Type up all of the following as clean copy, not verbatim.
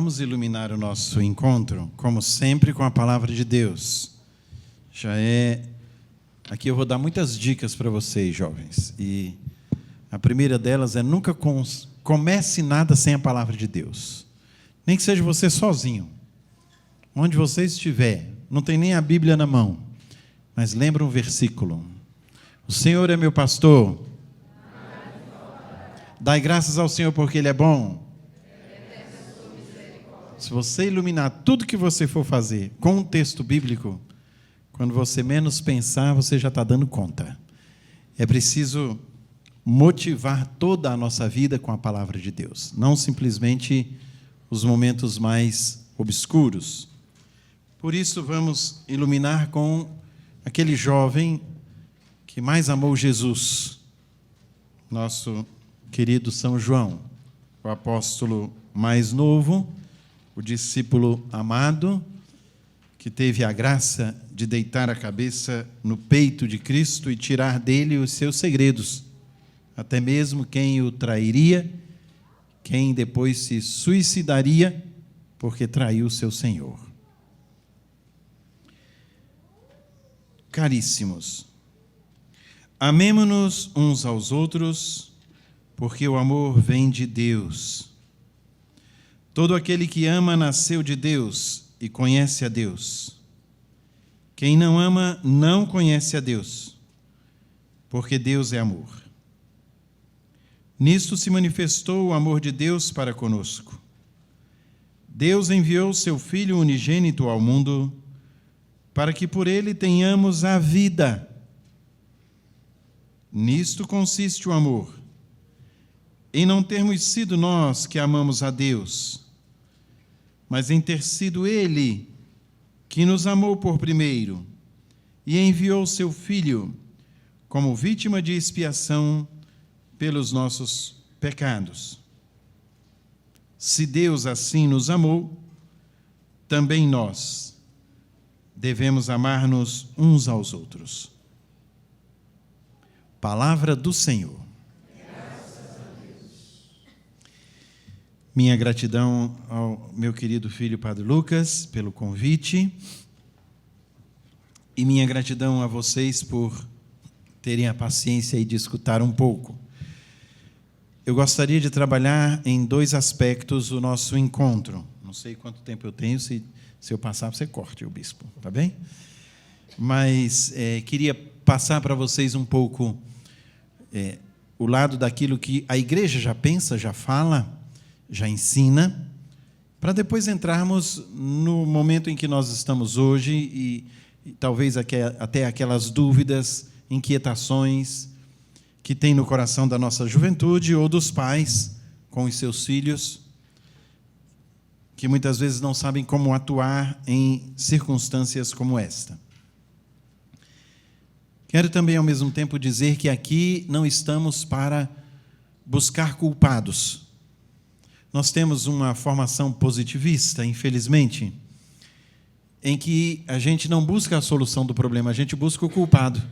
Vamos iluminar o nosso encontro, como sempre, com a palavra de Deus. Aqui eu vou dar muitas dicas para vocês, jovens. E a primeira delas é: nunca comece nada sem a palavra de Deus. Nem que seja você sozinho. Onde você estiver, não tem nem a Bíblia na mão, mas lembra um versículo. O Senhor é meu pastor. Dai graças ao Senhor porque Ele é bom. Se você iluminar tudo que você for fazer com um texto bíblico, quando você menos pensar, você já está dando conta. É preciso motivar toda a nossa vida com a palavra de Deus, não simplesmente os momentos mais obscuros. Por isso, vamos iluminar com aquele jovem que mais amou Jesus, nosso querido São João, o apóstolo mais novo, o discípulo amado, que teve a graça de deitar a cabeça no peito de Cristo e tirar dele os seus segredos, até mesmo quem o trairia, quem depois se suicidaria porque traiu o seu Senhor. Caríssimos, amemo-nos uns aos outros, porque o amor vem de Deus. Todo aquele que ama nasceu de Deus e conhece a Deus. Quem não ama não conhece a Deus, porque Deus é amor. Nisto se manifestou o amor de Deus para conosco. Deus enviou seu Filho unigênito ao mundo para que por ele tenhamos a vida. Nisto consiste o amor, em não termos sido nós que amamos a Deus, mas em ter sido Ele que nos amou por primeiro e enviou seu Filho como vítima de expiação pelos nossos pecados. Se Deus assim nos amou, também nós devemos amar-nos uns aos outros. Palavra do Senhor. Minha gratidão ao meu querido filho Padre Lucas pelo convite e minha gratidão a vocês por terem a paciência de escutar um pouco. Eu gostaria de trabalhar em dois aspectos o nosso encontro. Não sei quanto tempo eu tenho, se eu passar, você corte o bispo, tá bem? Mas queria passar para vocês um pouco o lado daquilo que a igreja já pensa, já fala, já ensina, para depois entrarmos no momento em que nós estamos hoje e talvez até aquelas dúvidas, inquietações que tem no coração da nossa juventude ou dos pais com os seus filhos, que muitas vezes não sabem como atuar em circunstâncias como esta. Quero também, ao mesmo tempo, dizer que aqui não estamos para buscar culpados. Nós temos uma formação positivista, infelizmente, em que a gente não busca a solução do problema, a gente busca o culpado.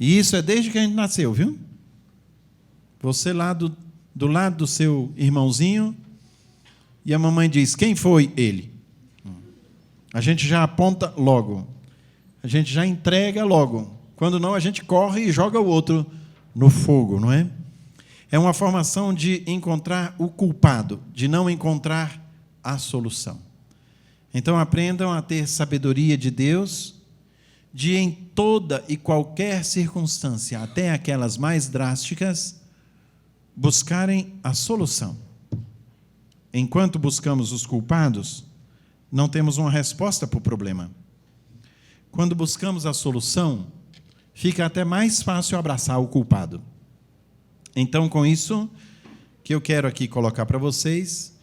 E isso é desde que a gente nasceu, viu? Você lá do lado do seu irmãozinho, e a mamãe diz: quem foi ele? A gente já aponta logo. A gente já entrega logo. Quando não, a gente corre e joga o outro no fogo, não é? É uma formação de encontrar o culpado, de não encontrar a solução. Então, aprendam a ter sabedoria de Deus, de em toda e qualquer circunstância, até aquelas mais drásticas, buscarem a solução. Enquanto buscamos os culpados, não temos uma resposta para o problema. Quando buscamos a solução, fica até mais fácil abraçar o culpado. Então, com isso, que eu quero aqui colocar para vocês,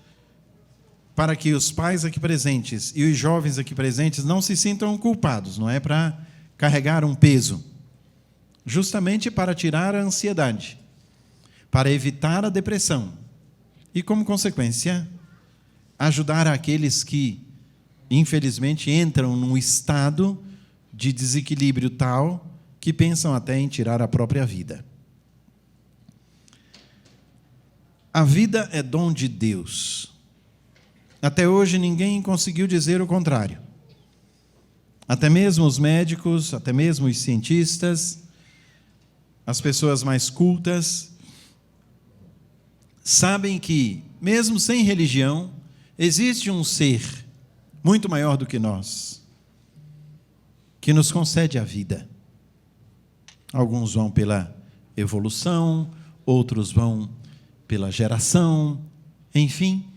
para que os pais aqui presentes e os jovens aqui presentes não se sintam culpados, não é para carregar um peso, justamente para tirar a ansiedade, para evitar a depressão e, como consequência, ajudar aqueles que, infelizmente, entram num estado de desequilíbrio tal que pensam até em tirar a própria vida. A vida é dom de Deus. Até hoje ninguém conseguiu dizer o contrário. Até mesmo os médicos, até mesmo os cientistas, as pessoas mais cultas, sabem que, mesmo sem religião, existe um ser muito maior do que nós, que nos concede a vida. Alguns vão pela evolução, outros vão pela geração, enfim.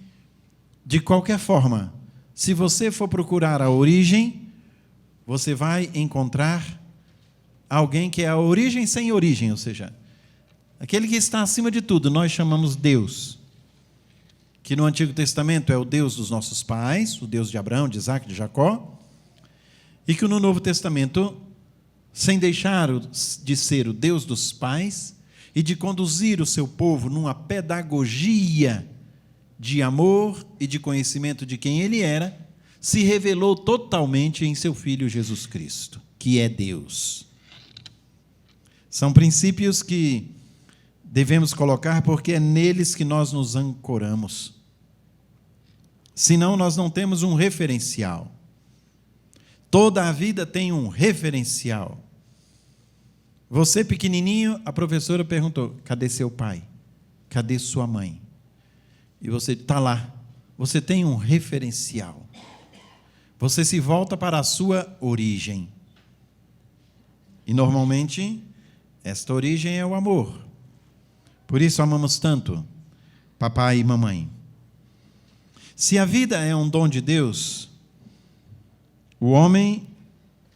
De qualquer forma, se você for procurar a origem, você vai encontrar alguém que é a origem sem origem, ou seja, aquele que está acima de tudo, nós chamamos Deus, que no Antigo Testamento é o Deus dos nossos pais, o Deus de Abraão, de Isaac, de Jacó, e que no Novo Testamento, sem deixar de ser o Deus dos pais e de conduzir o seu povo numa pedagogia de amor e de conhecimento de quem ele era, se revelou totalmente em seu Filho Jesus Cristo, que é Deus. São princípios que devemos colocar porque é neles que nós nos ancoramos. Senão nós não temos um referencial. Toda a vida tem um referencial. Você pequenininho, a professora perguntou, cadê seu pai? Cadê sua mãe? E você está lá. Você tem um referencial. Você se volta para a sua origem. E normalmente, esta origem é o amor. Por isso amamos tanto papai e mamãe. Se a vida é um dom de Deus, o homem,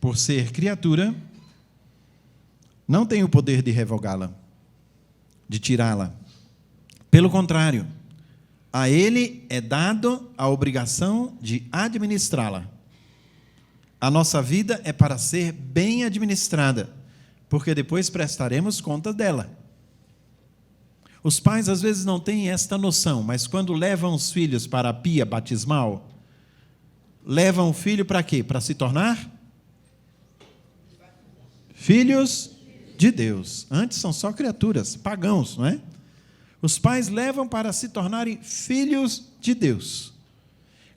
por ser criatura, não tem o poder de revogá-la, de tirá-la. Pelo contrário, a ele é dado a obrigação de administrá-la. A nossa vida é para ser bem administrada, porque depois prestaremos conta dela. Os pais às vezes não têm esta noção, mas quando levam os filhos para a pia batismal, levam o filho para quê? Para se tornar filhos de Deus. Antes são só criaturas, pagãos, não é? Os pais levam para se tornarem filhos de Deus.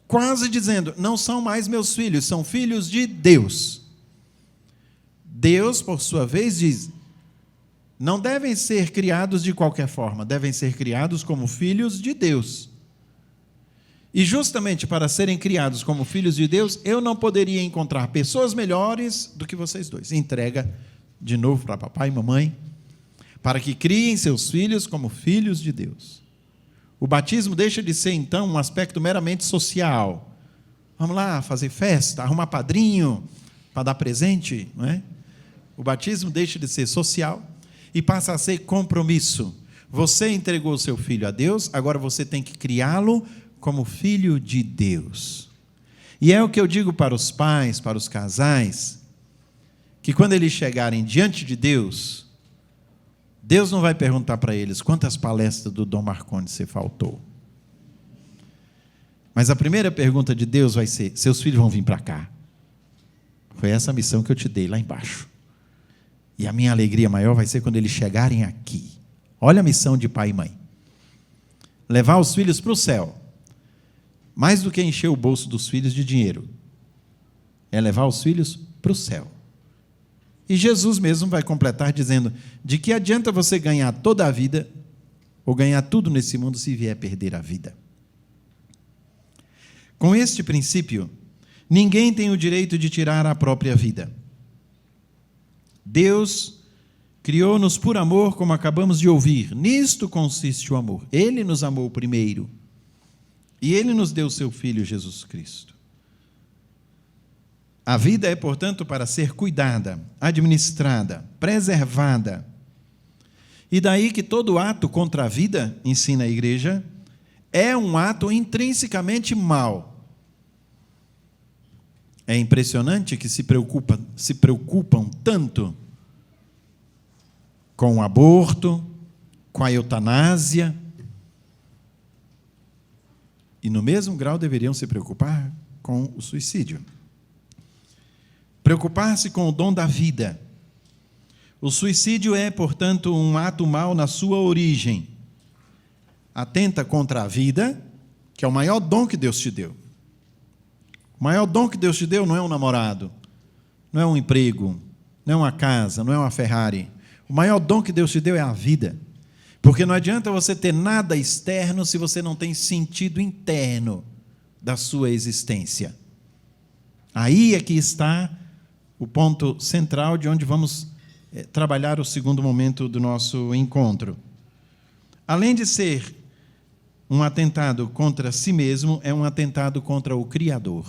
Quase dizendo, não são mais meus filhos, são filhos de Deus. Deus, por sua vez, diz, não devem ser criados de qualquer forma, devem ser criados como filhos de Deus. E justamente para serem criados como filhos de Deus, eu não poderia encontrar pessoas melhores do que vocês dois. Entrega de novo para papai e mamãe, para que criem seus filhos como filhos de Deus. O batismo deixa de ser, então, um aspecto meramente social. Vamos lá fazer festa, arrumar padrinho para dar presente, não é? O batismo deixa de ser social e passa a ser compromisso. Você entregou o seu filho a Deus, agora você tem que criá-lo como filho de Deus. E é o que eu digo para os pais, para os casais, que quando eles chegarem diante de Deus, Deus não vai perguntar para eles quantas palestras do Dom Marcondes você faltou. Mas a primeira pergunta de Deus vai ser, seus filhos vão vir para cá. Foi essa a missão que eu te dei lá embaixo. E a minha alegria maior vai ser quando eles chegarem aqui. Olha a missão de pai e mãe. Levar os filhos para o céu. Mais do que encher o bolso dos filhos de dinheiro. É levar os filhos para o céu. E Jesus mesmo vai completar dizendo, de que adianta você ganhar toda a vida, ou ganhar tudo nesse mundo se vier perder a vida? Com este princípio, ninguém tem o direito de tirar a própria vida. Deus criou-nos por amor, como acabamos de ouvir. Nisto consiste o amor. Ele nos amou primeiro. E Ele nos deu o seu Filho, Jesus Cristo. A vida é, portanto, para ser cuidada, administrada, preservada. E daí que todo ato contra a vida, ensina a igreja, é um ato intrinsecamente mau. É impressionante que se preocupam tanto com o aborto, com a eutanásia, e no mesmo grau deveriam se preocupar com o suicídio. Preocupar-se com o dom da vida. O suicídio é, portanto, um ato mau na sua origem. Atenta contra a vida que é o maior dom que Deus te deu. O maior dom que Deus te deu não é um namorado, não é um emprego, não é uma casa, não é uma Ferrari. O maior dom que Deus te deu é a vida. Porque não adianta você ter nada externo se você não tem sentido interno da sua existência. Aí é que está o ponto central de onde vamos trabalhar o segundo momento do nosso encontro. Além de ser um atentado contra si mesmo, é um atentado contra o Criador.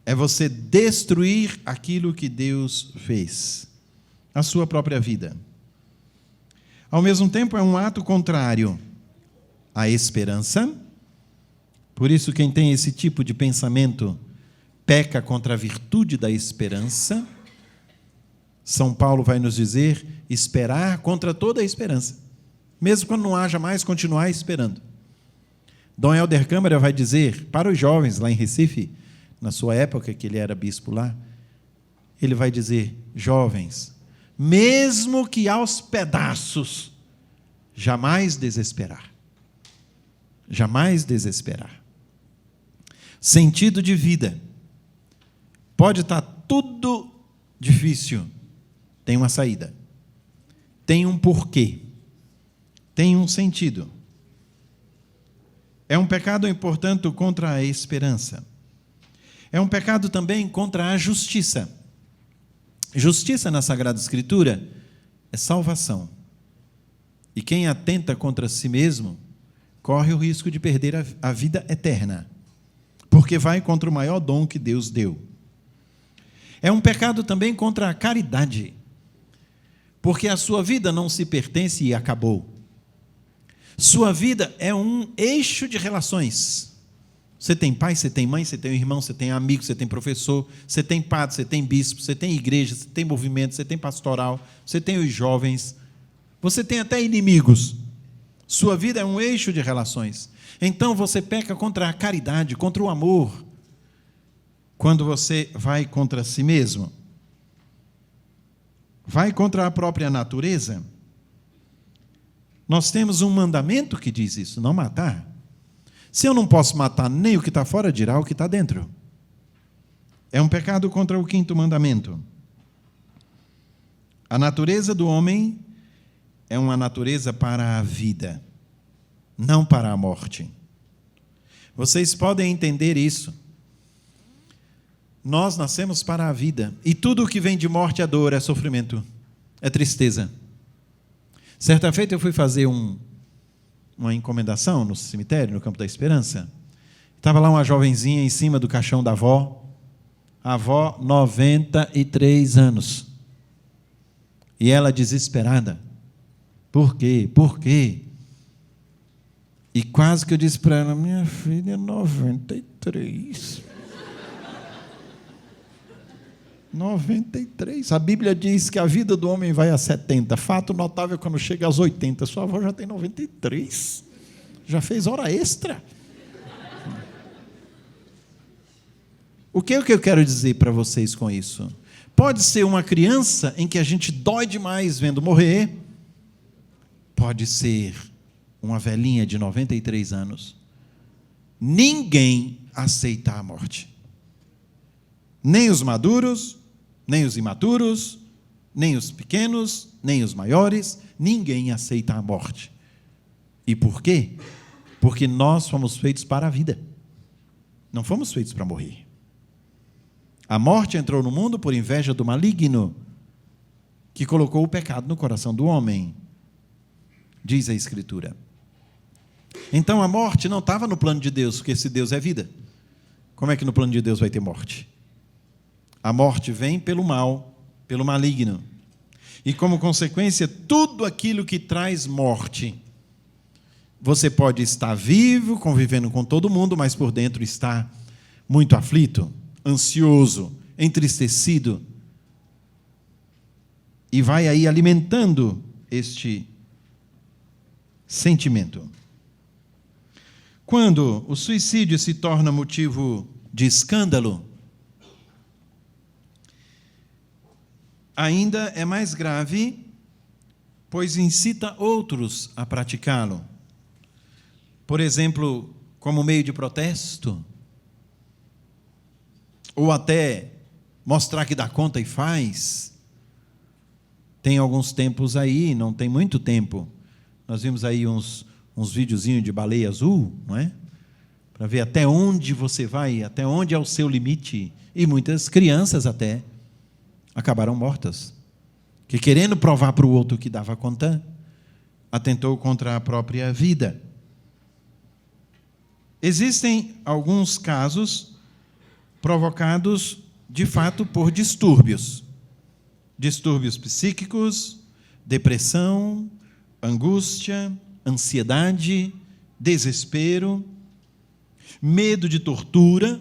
É você destruir aquilo que Deus fez, a sua própria vida. Ao mesmo tempo, é um ato contrário à esperança. Por isso, quem tem esse tipo de pensamento peca contra a virtude da esperança. São Paulo vai nos dizer: esperar contra toda a esperança. Mesmo quando não haja mais, continuar esperando. Dom Helder Câmara vai dizer para os jovens lá em Recife, na sua época que ele era bispo lá, ele vai dizer: jovens, mesmo que aos pedaços, jamais desesperar. Jamais desesperar. Sentido de vida. Pode estar tudo difícil, tem uma saída. Tem um porquê. Tem um sentido. É um pecado, portanto, contra a esperança. É um pecado também contra a justiça. Justiça na Sagrada Escritura é salvação. E quem atenta contra si mesmo corre o risco de perder a vida eterna, porque vai contra o maior dom que Deus deu. É um pecado também contra a caridade, porque a sua vida não se pertence e acabou. Sua vida é um eixo de relações. Você tem pai, você tem mãe, você tem irmão, você tem amigo, você tem professor, você tem padre, você tem bispo, você tem igreja, você tem movimento, você tem pastoral, você tem os jovens, você tem até inimigos. Sua vida é um eixo de relações. Então você peca contra a caridade, contra o amor, quando você vai contra si mesmo. Vai contra a própria natureza. Nós temos um mandamento que diz isso: não matar. Se eu não posso matar nem o que está fora, dirá o que está dentro. É um pecado contra o quinto mandamento. A natureza do homem é uma natureza para a vida, não para a morte. Vocês podem entender isso. Nós nascemos para a vida, e tudo o que vem de morte é dor, é sofrimento, é tristeza. Certa feita eu fui fazer uma encomendação no cemitério, no Campo da Esperança. Estava lá uma jovenzinha em cima do caixão da avó. A avó, 93 anos. E ela desesperada. Por quê? Por quê? E quase que eu disse para ela: minha filha, 93. 93. A Bíblia diz que a vida do homem vai a 70. Fato notável, quando chega aos 80. Sua avó já tem 93. Já fez hora extra. O que é que eu quero dizer para vocês com isso? Pode ser uma criança em que a gente dói demais vendo morrer. Pode ser uma velhinha de 93 anos. Ninguém aceita a morte. Nem os maduros, nem os imaturos, nem os pequenos, nem os maiores. Ninguém aceita a morte. E por quê? Porque nós fomos feitos para a vida. Não fomos feitos para morrer. A morte entrou no mundo por inveja do maligno, que colocou o pecado no coração do homem, diz a Escritura. Então a morte não estava no plano de Deus, porque esse Deus é vida. Como é que no plano de Deus vai ter morte? A morte vem pelo mal, pelo maligno. E como consequência, tudo aquilo que traz morte. Você pode estar vivo, convivendo com todo mundo, mas por dentro está muito aflito, ansioso, entristecido. E vai aí alimentando este sentimento. Quando o suicídio se torna motivo de escândalo, ainda é mais grave, pois incita outros a praticá-lo. por exemplo, como meio de protesto, ou até mostrar que dá conta e faz. Tem alguns tempos aí, não tem muito tempo, nós vimos aí uns videozinhos de baleia azul, não é? Para ver até onde você vai, até onde é o seu limite. E muitas crianças até acabaram mortas, que querendo provar para o outro que dava conta, atentou contra a própria vida. Existem alguns casos provocados, de fato, por distúrbios. Distúrbios psíquicos, depressão, angústia, ansiedade, desespero, medo de tortura.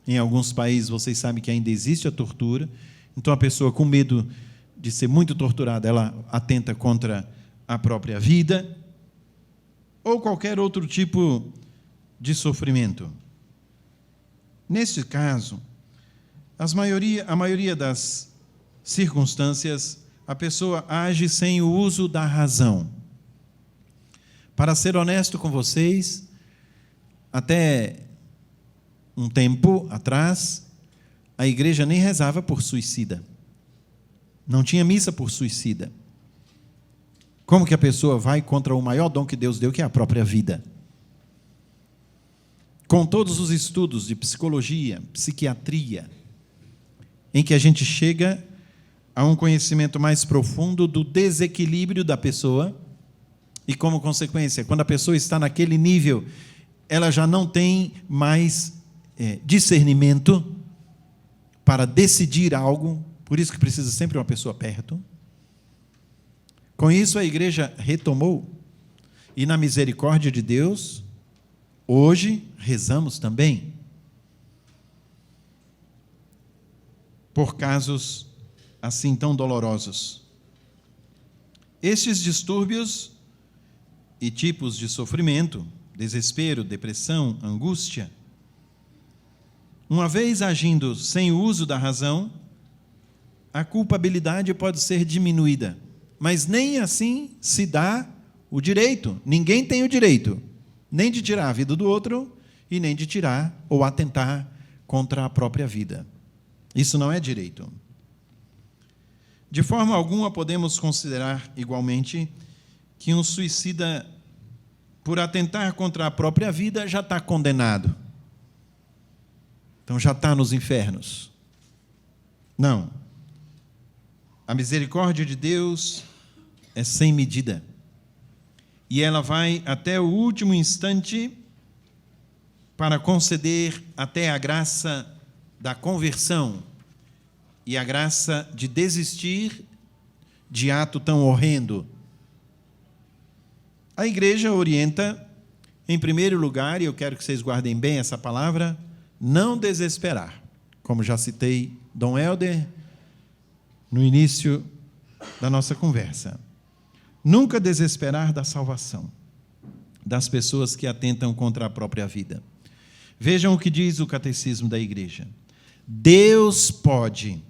Em alguns países, vocês sabem que ainda existe a tortura. Então, a pessoa com medo de ser muito torturada, ela atenta contra a própria vida. Ou qualquer outro tipo de sofrimento. Neste caso, a maioria das circunstâncias, a pessoa age sem o uso da razão. Para ser honesto com vocês, até um tempo atrás, a igreja nem rezava por suicida. Não tinha missa por suicida. Como que a pessoa vai contra o maior dom que Deus deu, que é a própria vida? Com todos os estudos de psicologia, psiquiatria, em que a gente chega a um conhecimento mais profundo do desequilíbrio da pessoa, e como consequência, quando a pessoa está naquele nível, ela já não tem mais discernimento para decidir algo, por isso que precisa sempre uma pessoa perto. Com isso, a igreja retomou, e na misericórdia de Deus, hoje rezamos também por casos assim tão dolorosos. Estes distúrbios e tipos de sofrimento, desespero, depressão, angústia, uma vez agindo sem o uso da razão, a culpabilidade pode ser diminuída, mas nem assim se dá o direito. Ninguém tem o direito nem de tirar a vida do outro e nem de tirar ou atentar contra a própria vida. Isso não é direito. De forma alguma podemos considerar igualmente que um suicida, por atentar contra a própria vida, já está condenado. Então já está nos infernos. Não. A misericórdia de Deus é sem medida. E ela vai até o último instante para conceder até a graça da conversão e a graça de desistir de ato tão horrendo. A igreja orienta, em primeiro lugar, e eu quero que vocês guardem bem essa palavra, não desesperar. Como já citei Dom Helder no início da nossa conversa. Nunca desesperar da salvação das pessoas que atentam contra a própria vida. Vejam o que diz o catecismo da igreja. Deus pode,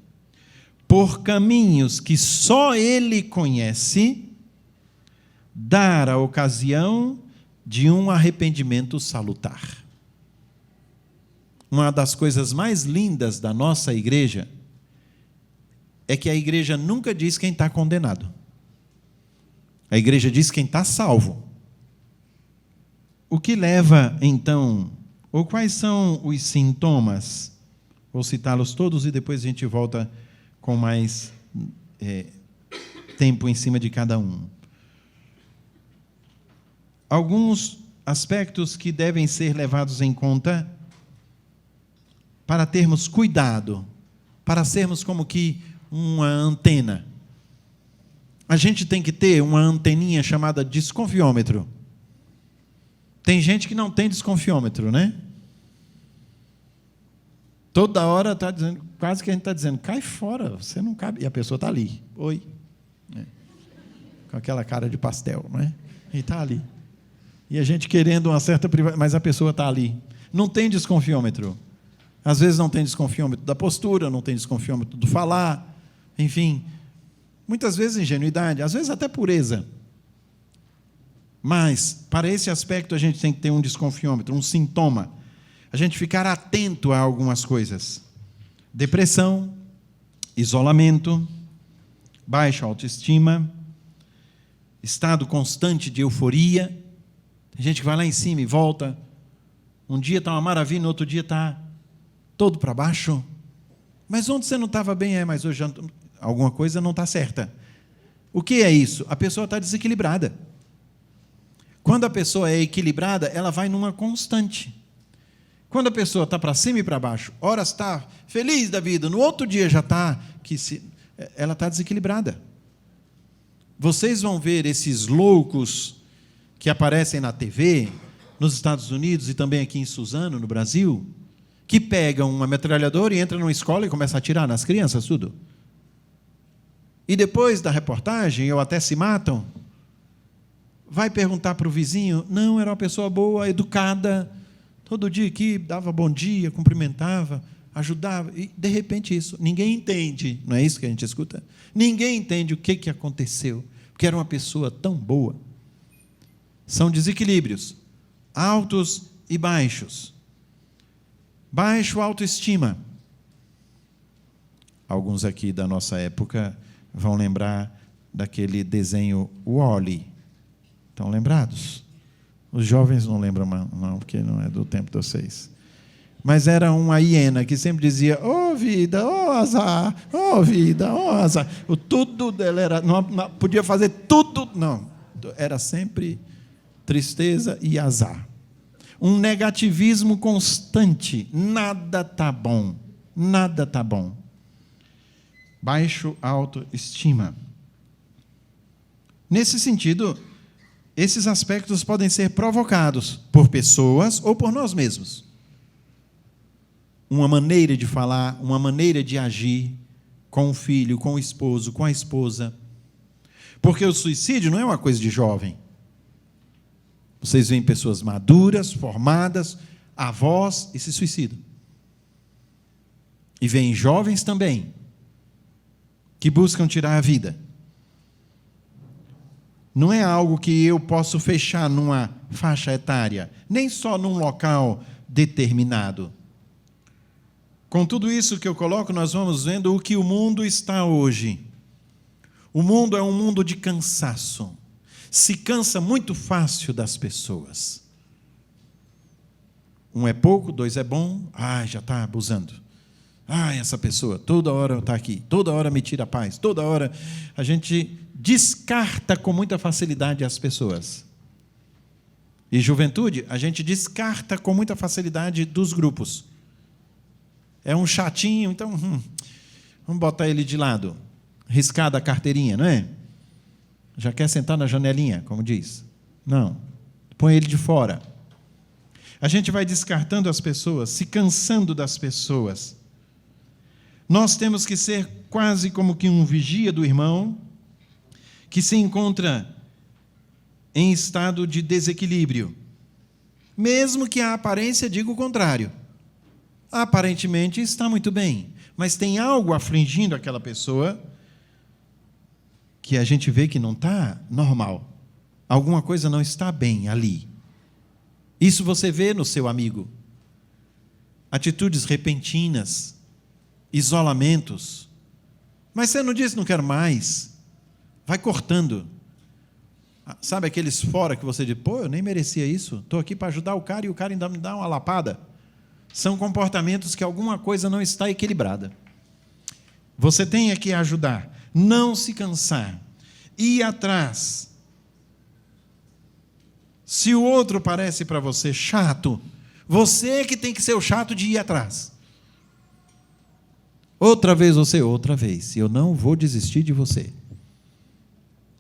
por caminhos que só Ele conhece, dar a ocasião de um arrependimento salutar. Uma das coisas mais lindas da nossa igreja é que a igreja nunca diz quem está condenado. A igreja diz quem está salvo. O que leva, então, ou quais são os sintomas? Vou citá-los todos e depois a gente volta com mais tempo em cima de cada um. Alguns aspectos que devem ser levados em conta para termos cuidado, para sermos como que uma antena. A gente tem que ter uma anteninha chamada desconfiômetro. Tem gente que não tem desconfiômetro, né? Toda hora está dizendo, quase que a gente está dizendo, cai fora, você não cabe. E a pessoa está ali, oi. Com aquela cara de pastel, não é? E está ali. E a gente querendo uma certa privacidade, mas a pessoa está ali. Não tem desconfiômetro. Às vezes não tem desconfiômetro da postura, não tem desconfiômetro do falar, enfim. Muitas vezes ingenuidade, às vezes até pureza. Mas, para esse aspecto, a gente tem que ter um desconfiômetro, um sintoma. A gente ficar atento a algumas coisas. Depressão, isolamento, baixa autoestima, estado constante de euforia. Tem gente que vai lá em cima e volta. Um dia está uma maravilha, no outro dia está todo para baixo. Mas ontem você não estava bem, mas hoje alguma coisa não está certa. O que é isso? A pessoa está desequilibrada. Quando a pessoa é equilibrada, ela vai numa constante. Quando a pessoa está para cima e para baixo, ora está feliz da vida, no outro dia já está, ela está desequilibrada. Vocês vão ver esses loucos que aparecem na TV, nos Estados Unidos e também aqui em Suzano, no Brasil, que pegam uma metralhadora e entram numa escola e começam a atirar nas crianças, tudo. E depois da reportagem, ou até se matam, vai perguntar para o vizinho, não, era uma pessoa boa, educada, todo dia aqui dava bom dia, cumprimentava, ajudava, e de repente isso, ninguém entende, não é isso que a gente escuta? Ninguém entende o que aconteceu, porque era uma pessoa tão boa. São desequilíbrios, altos e baixos. Baixo autoestima. Alguns aqui da nossa época vão lembrar daquele desenho Wall-E. Estão lembrados? Os jovens não lembram, não, porque não é do tempo de vocês. Mas era uma hiena que sempre dizia, ô vida, ô azar, ô vida, ô azar. O tudo dela era, não podia fazer tudo, não. Era sempre tristeza e azar. Um negativismo constante. Nada está bom. Nada está bom. Baixo autoestima. Nesse sentido, esses aspectos podem ser provocados por pessoas ou por nós mesmos. Uma maneira de falar, uma maneira de agir com o filho, com o esposo, com a esposa. Porque o suicídio não é uma coisa de jovem. Vocês veem pessoas maduras, formadas, avós e se suicidam. E veem jovens também, que buscam tirar a vida. Não é algo que eu posso fechar numa faixa etária, nem só num local determinado. Com tudo isso que eu coloco, nós vamos vendo o que o mundo está hoje. O mundo é um mundo de cansaço. Se cansa muito fácil das pessoas. Um é pouco, dois é bom, já está abusando. Essa pessoa toda hora está aqui, toda hora me tira a paz, toda hora a gente descarta com muita facilidade as pessoas. E juventude, a gente descarta com muita facilidade dos grupos. É um chatinho, então vamos botar ele de lado. Riscar da carteirinha, não é? Já quer sentar na janelinha, como diz. Não, põe ele de fora. A gente vai descartando as pessoas, se cansando das pessoas. Nós temos que ser quase como que um vigia do irmão que se encontra em estado de desequilíbrio. Mesmo que a aparência diga o contrário. Aparentemente está muito bem, mas tem algo afligindo aquela pessoa que a gente vê que não está normal. Alguma coisa não está bem ali. Isso você vê no seu amigo. Atitudes repentinas, isolamentos. Mas você não diz, não quero mais. Vai cortando. Sabe aqueles fora que você diz, eu nem merecia isso. Estou aqui para ajudar o cara e o cara ainda me dá uma lapada. São comportamentos que alguma coisa não está equilibrada. Você tem que ajudar. Não se cansar, ir atrás. Se o outro parece para você chato, você que tem que ser o chato de ir atrás. Outra vez outra vez. Eu não vou desistir de você.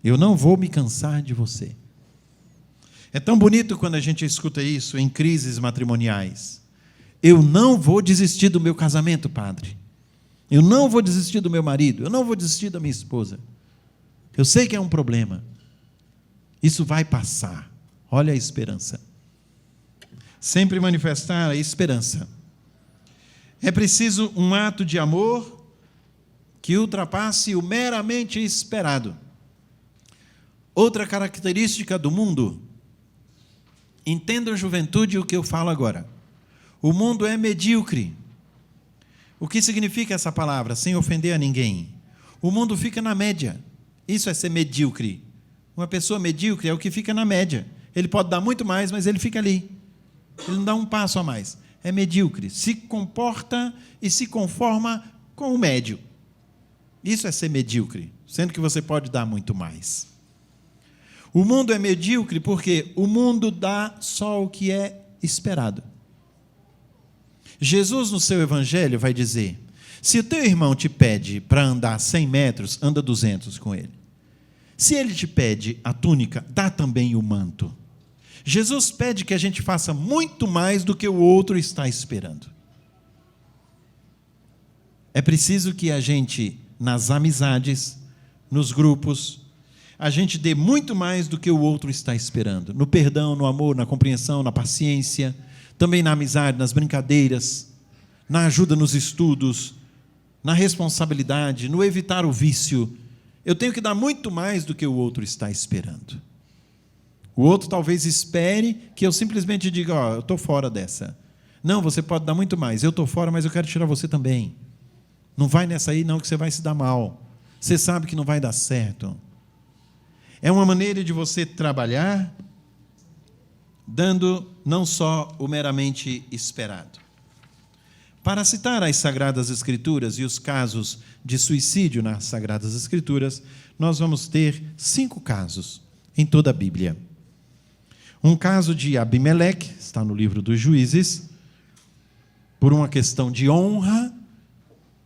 Eu não vou me cansar de você. É tão bonito quando a gente escuta isso em crises matrimoniais. Eu não vou desistir do meu casamento, padre. Eu não vou desistir do meu marido, eu não vou desistir da minha esposa. Eu sei que é um problema. Isso vai passar. Olha a esperança. Sempre manifestar a esperança. É preciso um ato de amor que ultrapasse o meramente esperado. Outra característica do mundo Entendam, juventude, o que eu falo agora. O mundo é medíocre. O que significa essa palavra, sem ofender a ninguém? O mundo fica na média. Isso é ser medíocre. Uma pessoa medíocre é o que fica na média. Ele pode dar muito mais, mas ele fica ali. Ele não dá um passo a mais. É medíocre. Se comporta e se conforma com o médio. Isso é ser medíocre, sendo que você pode dar muito mais. O mundo é medíocre porque o mundo dá só o que é esperado. Jesus, no seu evangelho, vai dizer: se o teu irmão te pede para andar 100 metros, anda 200 com ele. Se ele te pede a túnica, dá também o manto. Jesus pede que a gente faça muito mais do que o outro está esperando. É preciso que a gente, nas amizades, nos grupos, a gente dê muito mais do que o outro está esperando. No perdão, no amor, na compreensão, na paciência, também na amizade, nas brincadeiras, na ajuda nos estudos, na responsabilidade, no evitar o vício. Eu tenho que dar muito mais do que o outro está esperando. O outro talvez espere que eu simplesmente diga: ó, eu estou fora dessa. Não, você pode dar muito mais. Eu estou fora, mas eu quero tirar você também. Não vai nessa aí não, que você vai se dar mal. Você sabe que não vai dar certo. É uma maneira de você trabalhar dando não só o meramente esperado. Para citar as Sagradas Escrituras e os casos de suicídio nas Sagradas Escrituras, nós vamos ter 5 casos em toda a Bíblia. Um caso de Abimeleque, está no livro dos Juízes. Por uma questão de honra,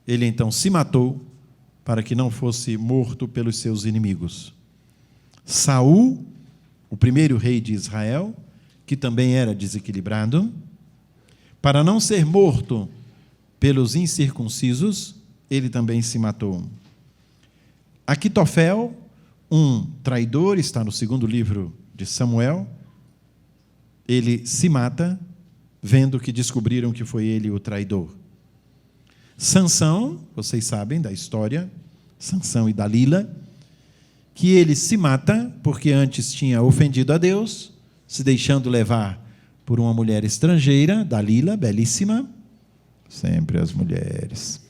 ele então se matou para que não fosse morto pelos seus inimigos. Saul, o primeiro rei de Israel, que também era desequilibrado, para não ser morto pelos incircuncisos, ele também se matou. Aquitofel, um traidor, está no 2º livro de Samuel, ele se mata, vendo que descobriram que foi ele o traidor. Sansão, vocês sabem da história, Sansão e Dalila, que ele se mata porque antes tinha ofendido a Deus, se deixando levar por uma mulher estrangeira, Dalila, belíssima, sempre as mulheres.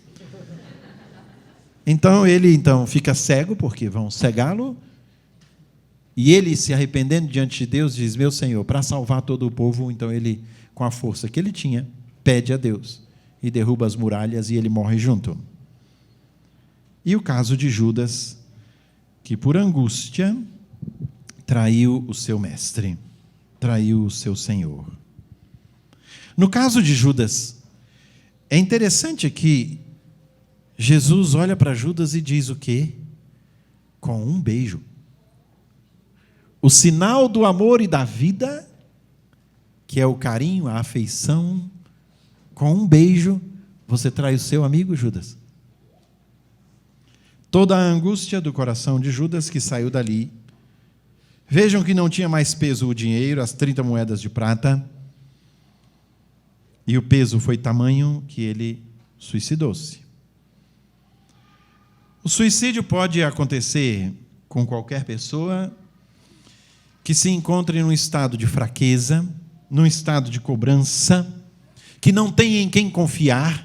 Então ele fica cego, porque vão cegá-lo, e ele, se arrependendo diante de Deus, diz: meu Senhor, para salvar todo o povo, então ele, com a força que ele tinha, pede a Deus, e derruba as muralhas, e ele morre junto. E o caso de Judas, que por angústia traiu o seu mestre, traiu o seu Senhor. No caso de Judas, é interessante que Jesus olha para Judas e diz o quê? Com um beijo. O sinal do amor e da vida, que é o carinho, a afeição, com um beijo, você trai o seu amigo, Judas. Toda a angústia do coração de Judas que saiu dali. Vejam que não tinha mais peso o dinheiro, as 30 moedas de prata. E o peso foi tamanho que ele suicidou-se. O suicídio pode acontecer com qualquer pessoa que se encontre num estado de fraqueza, num estado de cobrança, que não tem em quem confiar.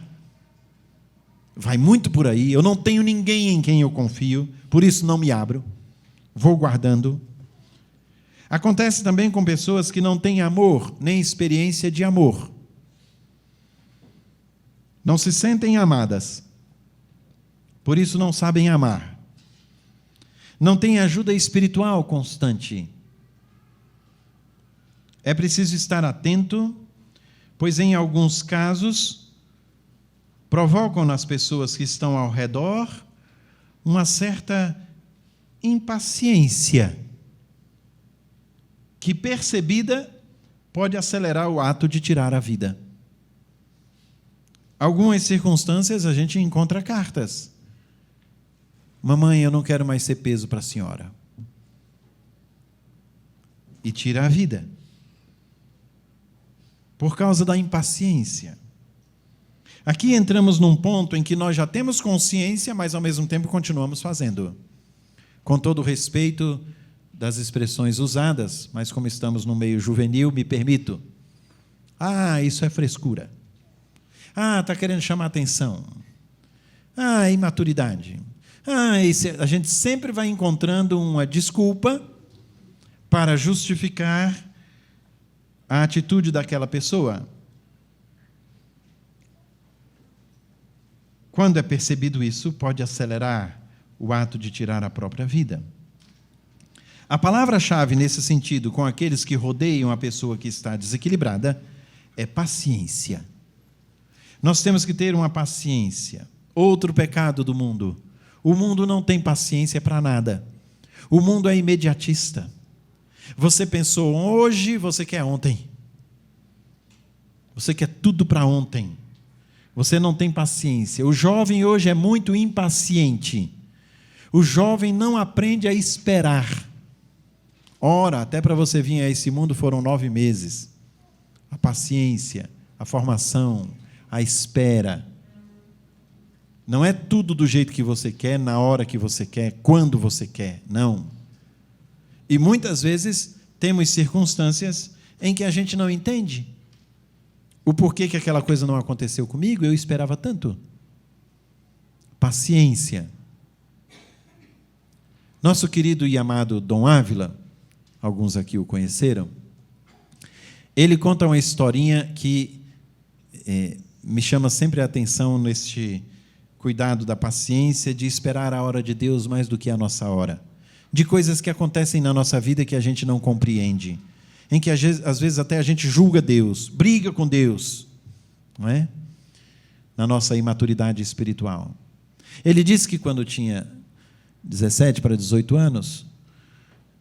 Vai muito por aí. Eu não tenho ninguém em quem eu confio, por isso não me abro. Vou guardando. Acontece também com pessoas que não têm amor, nem experiência de amor. Não se sentem amadas. Por isso não sabem amar. Não têm ajuda espiritual constante. É preciso estar atento, pois em alguns casos provocam nas pessoas que estão ao redor uma certa impaciência, que, percebida, pode acelerar o ato de tirar a vida. Algumas circunstâncias a gente encontra cartas. Mamãe, eu não quero mais ser peso para a senhora. E tira a vida. Por causa da impaciência. Aqui entramos num ponto em que nós já temos consciência, mas ao mesmo tempo continuamos fazendo. Com todo o respeito das expressões usadas, mas como estamos no meio juvenil, me permito. Isso é frescura. Está querendo chamar atenção. Imaturidade. A gente sempre vai encontrando uma desculpa para justificar a atitude daquela pessoa. Quando é percebido isso, pode acelerar o ato de tirar a própria vida. A palavra-chave nesse sentido, com aqueles que rodeiam a pessoa que está desequilibrada, é paciência. Nós temos que ter uma paciência. Outro pecado do mundo. O mundo não tem paciência para nada. O mundo é imediatista. Você pensou hoje, você quer ontem. Você quer tudo para ontem. Você não tem paciência. O jovem hoje é muito impaciente. O jovem não aprende a esperar. Ora, até para você vir a esse mundo foram 9 meses. A paciência, a formação, a espera. Não é tudo do jeito que você quer, na hora que você quer, quando você quer. Não. E muitas vezes temos circunstâncias em que a gente não entende o porquê que aquela coisa não aconteceu comigo, eu esperava tanto. Paciência. Nosso querido e amado Dom Ávila, alguns aqui o conheceram, ele conta uma historinha que me chama sempre a atenção neste cuidado da paciência, de esperar a hora de Deus mais do que a nossa hora, de coisas que acontecem na nossa vida que a gente não compreende, em que às vezes até a gente julga Deus, briga com Deus, não é? Na nossa imaturidade espiritual. Ele disse que quando tinha 17 para 18 anos,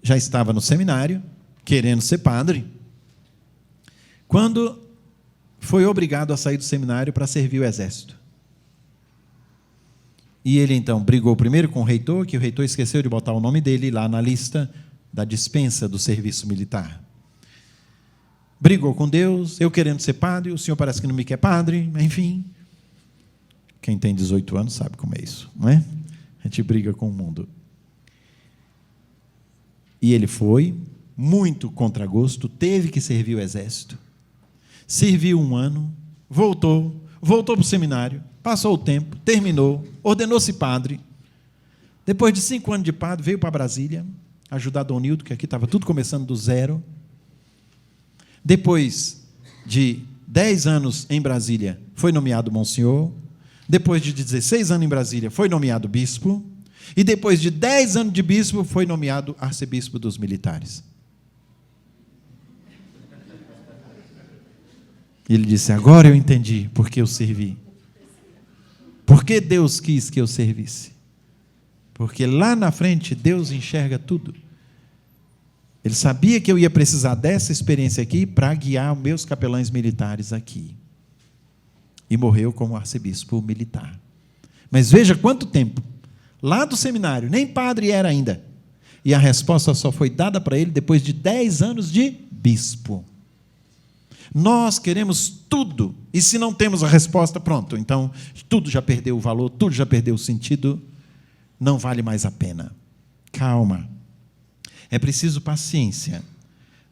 já estava no seminário, querendo ser padre, quando foi obrigado a sair do seminário para servir o exército. E ele, então, brigou primeiro com o reitor, que o reitor esqueceu de botar o nome dele lá na lista da dispensa do serviço militar. Brigou com Deus, eu querendo ser padre, o senhor parece que não me quer padre, enfim. Quem tem 18 anos sabe como é isso, não é? A gente briga com o mundo. E ele foi, muito contra gosto, teve que servir o exército. Serviu 1 ano, voltou para o seminário, passou o tempo, terminou, ordenou-se padre. Depois de 5 anos de padre, veio para Brasília, ajudar Dom Nildo, que aqui estava tudo começando do zero. Depois de 10 anos em Brasília, foi nomeado monsenhor. Depois de 16 anos em Brasília, foi nomeado bispo. E depois de 10 anos de bispo, foi nomeado arcebispo dos militares. Ele disse, agora eu entendi por que eu servi. Por que Deus quis que eu servisse? Porque lá na frente, Deus enxerga tudo. Ele sabia que eu ia precisar dessa experiência aqui para guiar os meus capelães militares aqui. E morreu como arcebispo militar. Mas veja quanto tempo. Lá do seminário, nem padre era ainda. E a resposta só foi dada para ele depois de 10 anos de bispo. Nós queremos tudo, e se não temos a resposta, pronto, então tudo já perdeu o valor, tudo já perdeu o sentido, não vale mais a pena. Calma. É preciso paciência.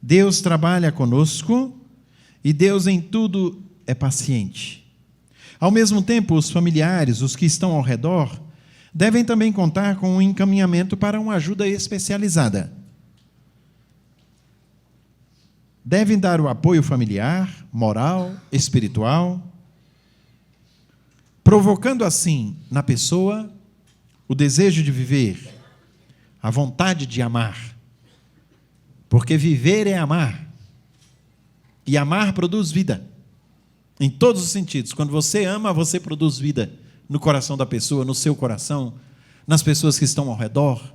Deus trabalha conosco e Deus em tudo é paciente. Ao mesmo tempo, os familiares, os que estão ao redor, devem também contar com um encaminhamento para uma ajuda especializada. Devem dar o apoio familiar, moral, espiritual, provocando assim na pessoa o desejo de viver, a vontade de amar. Porque viver é amar. E amar produz vida. Em todos os sentidos. Quando você ama, você produz vida no coração da pessoa, no seu coração, nas pessoas que estão ao redor.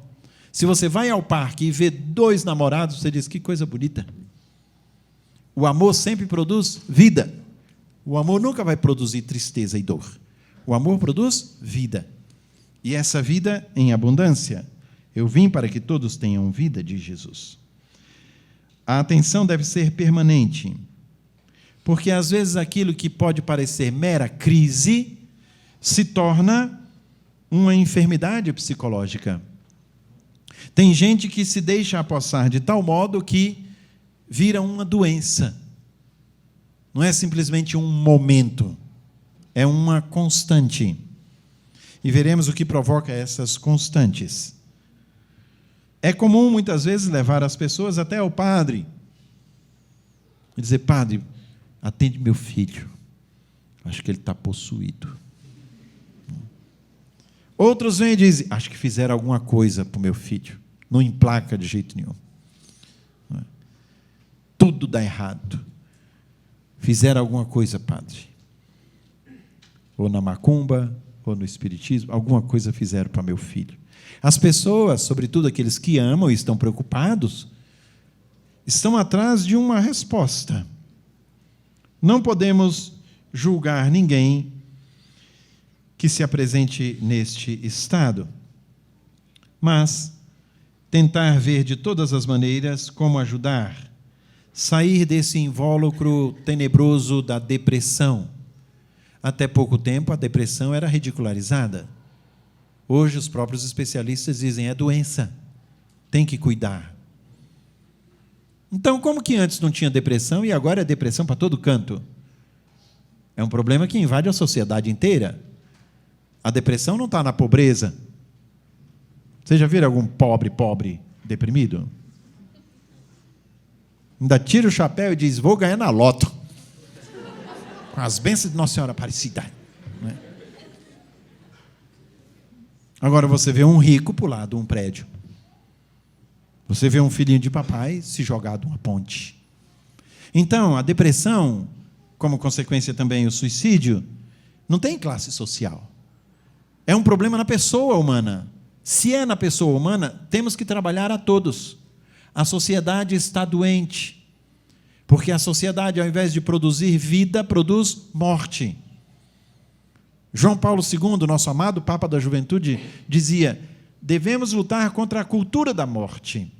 Se você vai ao parque e vê 2 namorados, você diz, que coisa bonita. O amor sempre produz vida. O amor nunca vai produzir tristeza e dor. O amor produz vida. E essa vida em abundância. Eu vim para que todos tenham vida, diz Jesus. A atenção deve ser permanente, porque às vezes aquilo que pode parecer mera crise se torna uma enfermidade psicológica. Tem gente que se deixa apossar de tal modo que vira uma doença. Não é simplesmente um momento, é uma constante. E veremos o que provoca essas constantes. É comum, muitas vezes, levar as pessoas até ao padre e dizer: padre, atende meu filho, acho que ele está possuído. Outros vêm e dizem: acho que fizeram alguma coisa para o meu filho, não emplaca de jeito nenhum. Tudo dá errado. Fizeram alguma coisa, padre. Ou na macumba, ou no espiritismo, alguma coisa fizeram para meu filho. As pessoas, sobretudo aqueles que amam e estão preocupados, estão atrás de uma resposta. Não podemos julgar ninguém que se apresente neste estado, mas tentar ver de todas as maneiras como ajudar, sair desse invólucro tenebroso da depressão. Até pouco tempo, a depressão era ridicularizada. Hoje, os próprios especialistas dizem: é doença, tem que cuidar. Então, como que antes não tinha depressão e agora é depressão para todo canto? É um problema que invade a sociedade inteira. A depressão não está na pobreza. Vocês já viram algum pobre deprimido? Ainda tira o chapéu e diz: vou ganhar na loto, com as bênçãos de Nossa Senhora Aparecida. Agora você vê um rico pular de um prédio. Você vê um filhinho de papai se jogar de uma ponte. Então, a depressão, como consequência também o suicídio, não tem classe social. É um problema na pessoa humana. Se é na pessoa humana, temos que trabalhar a todos. A sociedade está doente, porque a sociedade, ao invés de produzir vida, produz morte. João Paulo II, nosso amado Papa da Juventude, dizia: devemos lutar contra a cultura da morte.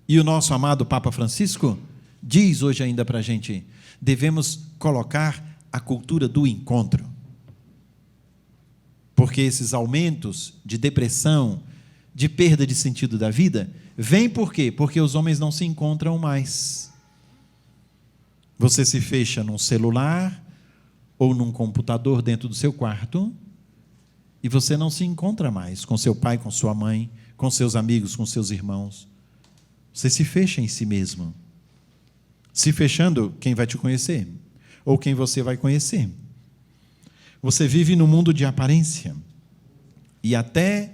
E o nosso amado Papa Francisco diz hoje ainda para a gente: devemos colocar a cultura do encontro. Porque esses aumentos de depressão, de perda de sentido da vida, vêm por quê? Porque os homens não se encontram mais. Você se fecha num celular ou num computador dentro do seu quarto e você não se encontra mais com seu pai, com sua mãe, com seus amigos, com seus irmãos. Você se fecha em si mesmo. Se fechando, quem vai te conhecer? Ou quem você vai conhecer? Você vive no mundo de aparência. E até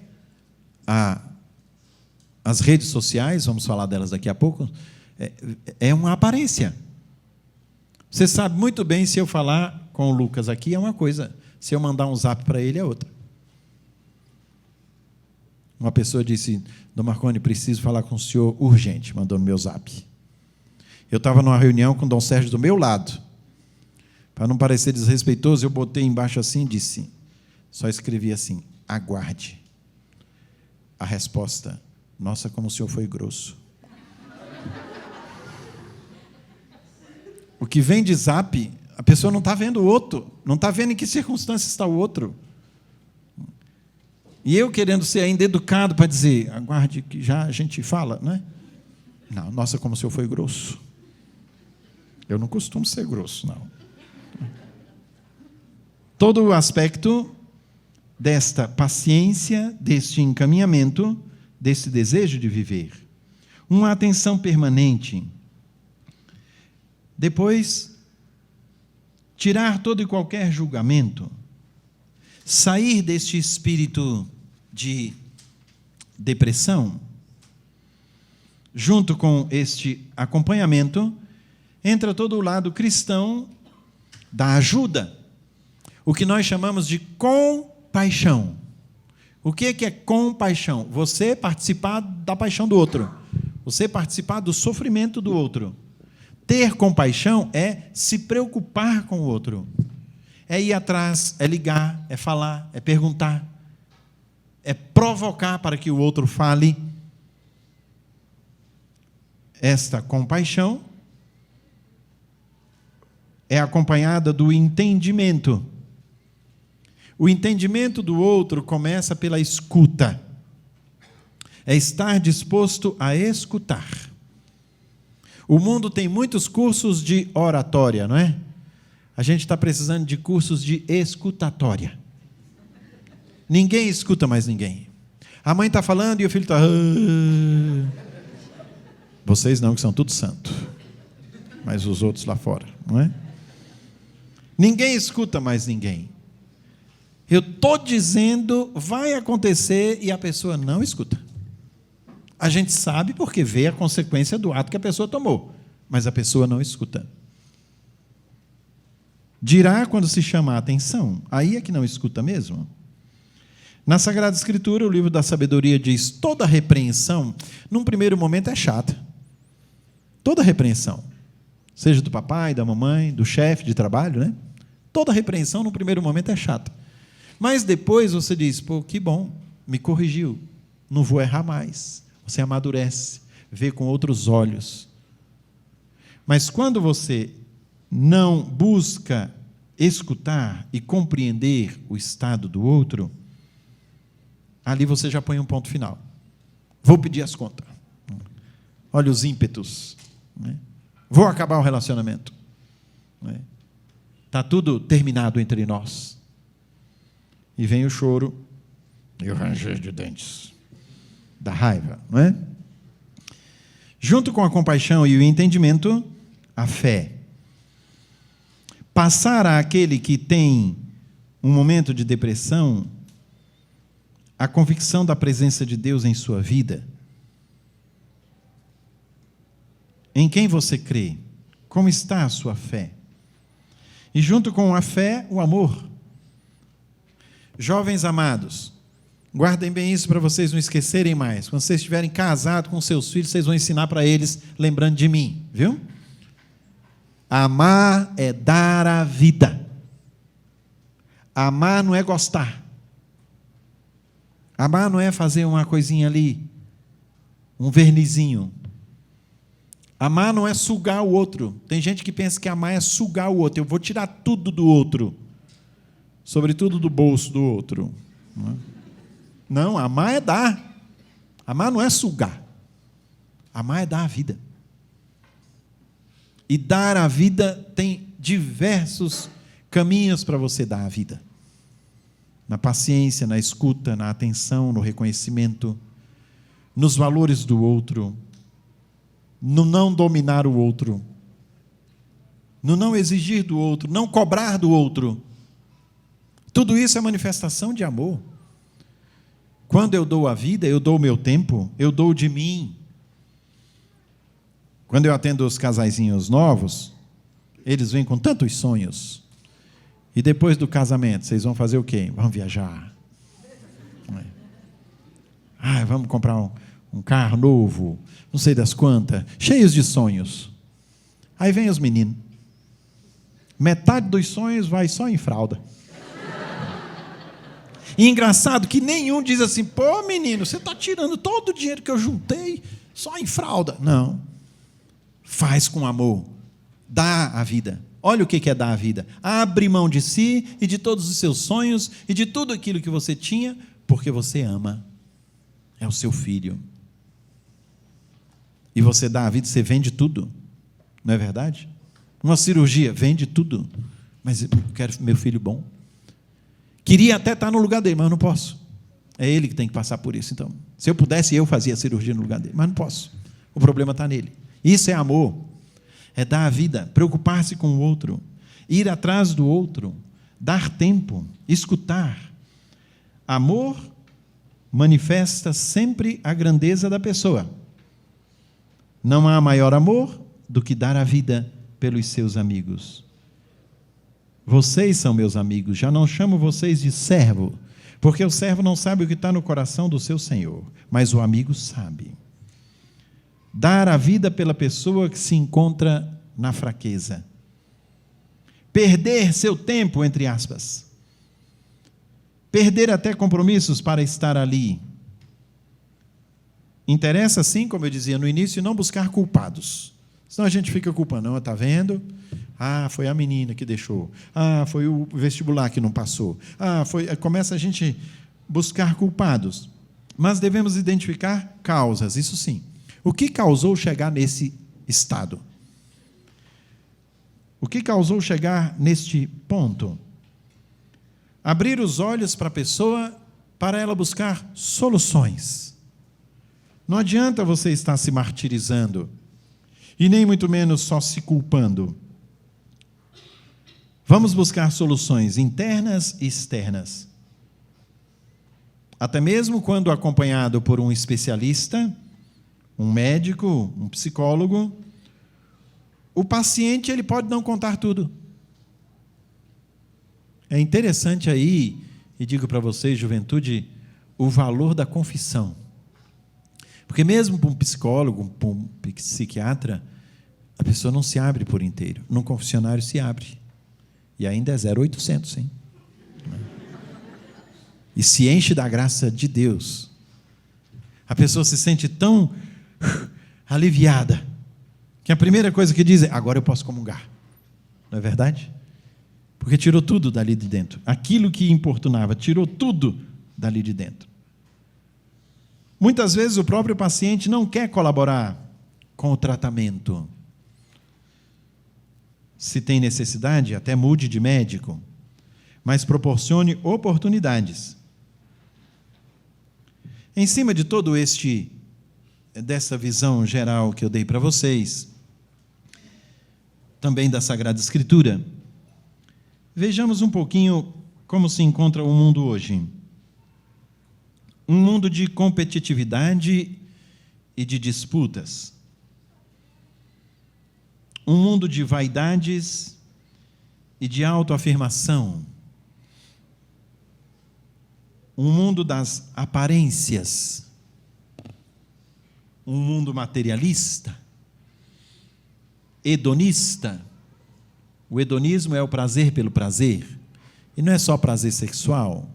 as redes sociais, vamos falar delas daqui a pouco, é uma aparência. Você sabe muito bem, se eu falar com o Lucas aqui, é uma coisa. Se eu mandar um zap para ele, é outra. Uma pessoa disse: Dom Marconi, preciso falar com o senhor urgente, mandou no meu zap. Eu estava numa reunião com o Dom Sérgio do meu lado. Para não parecer desrespeitoso, eu botei embaixo assim e disse, só escrevi assim: aguarde. A resposta: nossa, como o senhor foi grosso. O que vem de zap, a pessoa não está vendo o outro, não está vendo em que circunstância está o outro. E eu querendo ser ainda educado para dizer: aguarde que já a gente fala, não é? Não, nossa, como o senhor foi grosso. Eu não costumo ser grosso, não. Todo o aspecto desta paciência, deste encaminhamento, desse desejo de viver. Uma atenção permanente. Depois, tirar todo e qualquer julgamento. Sair deste espírito de depressão. Junto com este acompanhamento, entra todo o lado cristão da ajuda. O que nós chamamos de compaixão. O que é compaixão? Você participar da paixão do outro. Você participar do sofrimento do outro. Ter compaixão é se preocupar com o outro. É ir atrás, é ligar, é falar, é perguntar. É provocar para que o outro fale. Esta compaixão é acompanhada do entendimento. O entendimento do outro começa pela escuta. é estar disposto a escutar. O mundo tem muitos cursos de oratória, não é? A gente está precisando de cursos de escutatória. Ninguém escuta mais ninguém. A mãe está falando e o filho está... Vocês não, que são tudo santo. Mas os outros lá fora, não é? Ninguém escuta mais ninguém. Eu estou dizendo, vai acontecer, e a pessoa não escuta. A gente sabe porque vê a consequência do ato que a pessoa tomou, mas a pessoa não escuta. Dirá quando se chama a atenção, aí é que não escuta mesmo. Na Sagrada Escritura, o livro da sabedoria diz, toda repreensão, num primeiro momento é chata. Toda repreensão, seja do papai, da mamãe, do chefe de trabalho, né? Toda repreensão, num primeiro momento, é chata. Mas depois você diz, pô, que bom, me corrigiu, não vou errar mais. Você amadurece, vê com outros olhos. Mas quando você não busca escutar e compreender o estado do outro, ali você já põe um ponto final. Vou pedir as contas. Olha os ímpetos. Né? Vou acabar o relacionamento. Está tudo terminado entre nós. E vem o choro e o ranger de dentes da raiva, não é? Junto com a compaixão e o entendimento, a fé. Passar àquele que tem um momento de depressão a convicção da presença de Deus em sua vida. Em quem você crê? Como está a sua fé? E junto com a fé, o amor. Jovens amados, guardem bem isso para vocês não esquecerem mais. Quando vocês estiverem casados com seus filhos, vocês vão ensinar para eles, lembrando de mim, viu? Amar é dar a vida. Amar não é gostar. Amar não é fazer uma coisinha ali, um vernizinho. Amar não é sugar o outro. Tem gente que pensa que amar é sugar o outro. Eu vou tirar tudo do outro, sobretudo do bolso do outro. Não, amar é dar. Amar não é sugar. Amar é dar a vida. E dar a vida tem diversos caminhos para você dar a vida. Na paciência, na escuta, na atenção, no reconhecimento, nos valores do outro, no não dominar o outro, no não exigir do outro, não cobrar do outro. Tudo isso é manifestação de amor. Quando eu dou a vida, eu dou o meu tempo, eu dou de mim. Quando eu atendo os casaizinhos novos, eles vêm com tantos sonhos. E depois do casamento, vocês vão fazer o quê? Vamos viajar. Vamos comprar um carro novo, não sei das quantas, cheios de sonhos. Aí vem os meninos. Metade dos sonhos vai só em fralda. E engraçado que nenhum diz assim, pô menino, você está tirando todo o dinheiro que eu juntei só em fralda. Não. Faz com amor. Dá a vida. Olha o que é dar a vida. Abre mão de si e de todos os seus sonhos e de tudo aquilo que você tinha, porque você ama. É o seu filho. E você dá a vida, você vende tudo. Não é verdade? Uma cirurgia, vende tudo. Mas eu quero meu filho bom. Queria até estar no lugar dele, mas eu não posso. É ele que tem que passar por isso. Então, se eu pudesse, eu fazia a cirurgia no lugar dele, mas não posso. O problema está nele. Isso é amor. É dar a vida, preocupar-se com o outro, ir atrás do outro, dar tempo, escutar. Amor manifesta sempre a grandeza da pessoa. Não há maior amor do que dar a vida pelos seus amigos. Vocês são meus amigos, já não chamo vocês de servo, porque o servo não sabe o que está no coração do seu senhor, mas o amigo sabe. Dar a vida pela pessoa que se encontra na fraqueza. Perder seu tempo, entre aspas. Perder até compromissos para estar ali. Interessa, sim, como eu dizia no início, não buscar culpados. Senão a gente fica culpando. Não, está vendo? Foi a menina que deixou. Foi o vestibular que não passou. Começa a gente buscar culpados. Mas devemos identificar causas, isso sim. O que causou chegar nesse estado? O que causou chegar neste ponto? Abrir os olhos para a pessoa, para ela buscar soluções. Não adianta você estar se martirizando, e nem muito menos só se culpando. Vamos buscar soluções internas e externas. Até mesmo quando acompanhado por um especialista, um médico, um psicólogo, o paciente ele pode não contar tudo. É interessante aí, e digo para vocês, juventude, o valor da confissão. Porque mesmo para um psicólogo, para um psiquiatra, a pessoa não se abre por inteiro. Num confessionário se abre. E ainda é 0,800, hein? E se enche da graça de Deus. A pessoa se sente tão aliviada, que a primeira coisa que diz é: agora eu posso comungar. Não é verdade? Porque tirou tudo dali de dentro. Aquilo que importunava, tirou tudo dali de dentro. Muitas vezes o próprio paciente não quer colaborar com o tratamento. Se tem necessidade, até mude de médico, mas proporcione oportunidades. Em cima de todo dessa visão geral que eu dei para vocês, também da Sagrada Escritura, vejamos um pouquinho como se encontra o mundo hoje. Um mundo de competitividade e de disputas. Um mundo de vaidades e de autoafirmação. Um mundo das aparências. Um mundo materialista, hedonista. O hedonismo é o prazer pelo prazer. E não é só prazer sexual.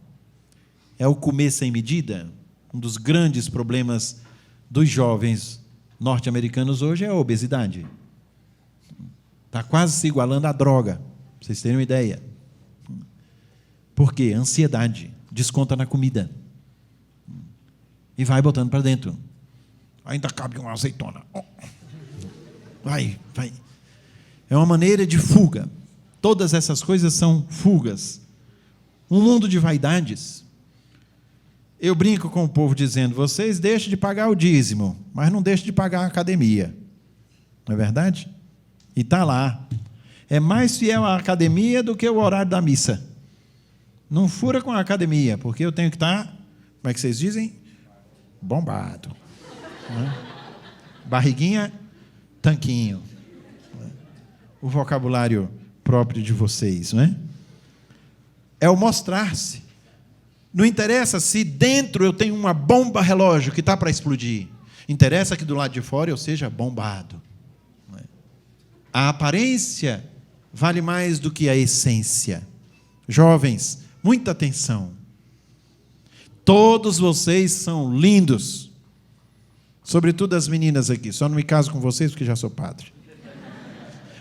É o comer sem medida. Um dos grandes problemas dos jovens norte-americanos hoje é a obesidade. Está quase se igualando à droga, para vocês terem uma ideia. Por quê? Ansiedade. Desconta na comida. E vai botando para dentro. Ainda cabe uma azeitona. Vai. É uma maneira de fuga. Todas essas coisas são fugas. Um mundo de vaidades. Eu brinco com o povo dizendo: vocês deixem de pagar o dízimo, mas não deixem de pagar a academia. Não é verdade? E está lá. É mais fiel à academia do que o horário da missa. Não fura com a academia, porque eu tenho que estar, como é que vocês dizem? Bombado. Barriguinha, tanquinho. O vocabulário próprio de vocês, não é? É o mostrar-se. Não interessa se dentro eu tenho uma bomba relógio que está para explodir. Interessa que do lado de fora eu seja bombado. Não é? A aparência vale mais do que a essência. Jovens, muita atenção. Todos vocês são lindos. Sobretudo as meninas aqui. Só não me caso com vocês porque já sou padre.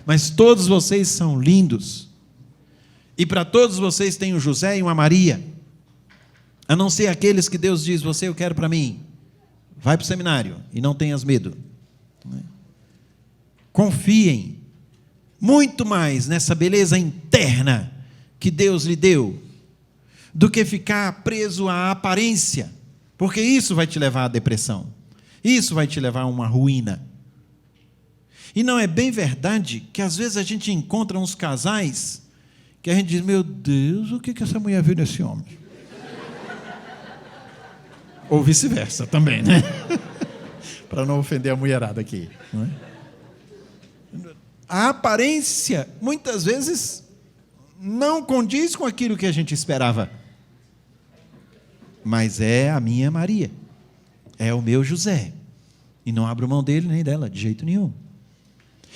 Mas todos vocês são lindos. E para todos vocês tem um José e uma Maria. A não ser aqueles que Deus diz: você eu quero para mim. Vai para o seminário e não tenhas medo. Confiem muito mais nessa beleza interna que Deus lhe deu, do que ficar preso à aparência, porque isso vai te levar à depressão, isso vai te levar a uma ruína. E não é bem verdade que às vezes a gente encontra uns casais que a gente diz: meu Deus, o que essa mulher viu nesse homem? Ou vice-versa também, né? Para não ofender a mulherada aqui, não é? A aparência muitas vezes não condiz com aquilo que a gente esperava. Mas é a minha Maria, é o meu José, e não abro mão dele nem dela, de jeito nenhum.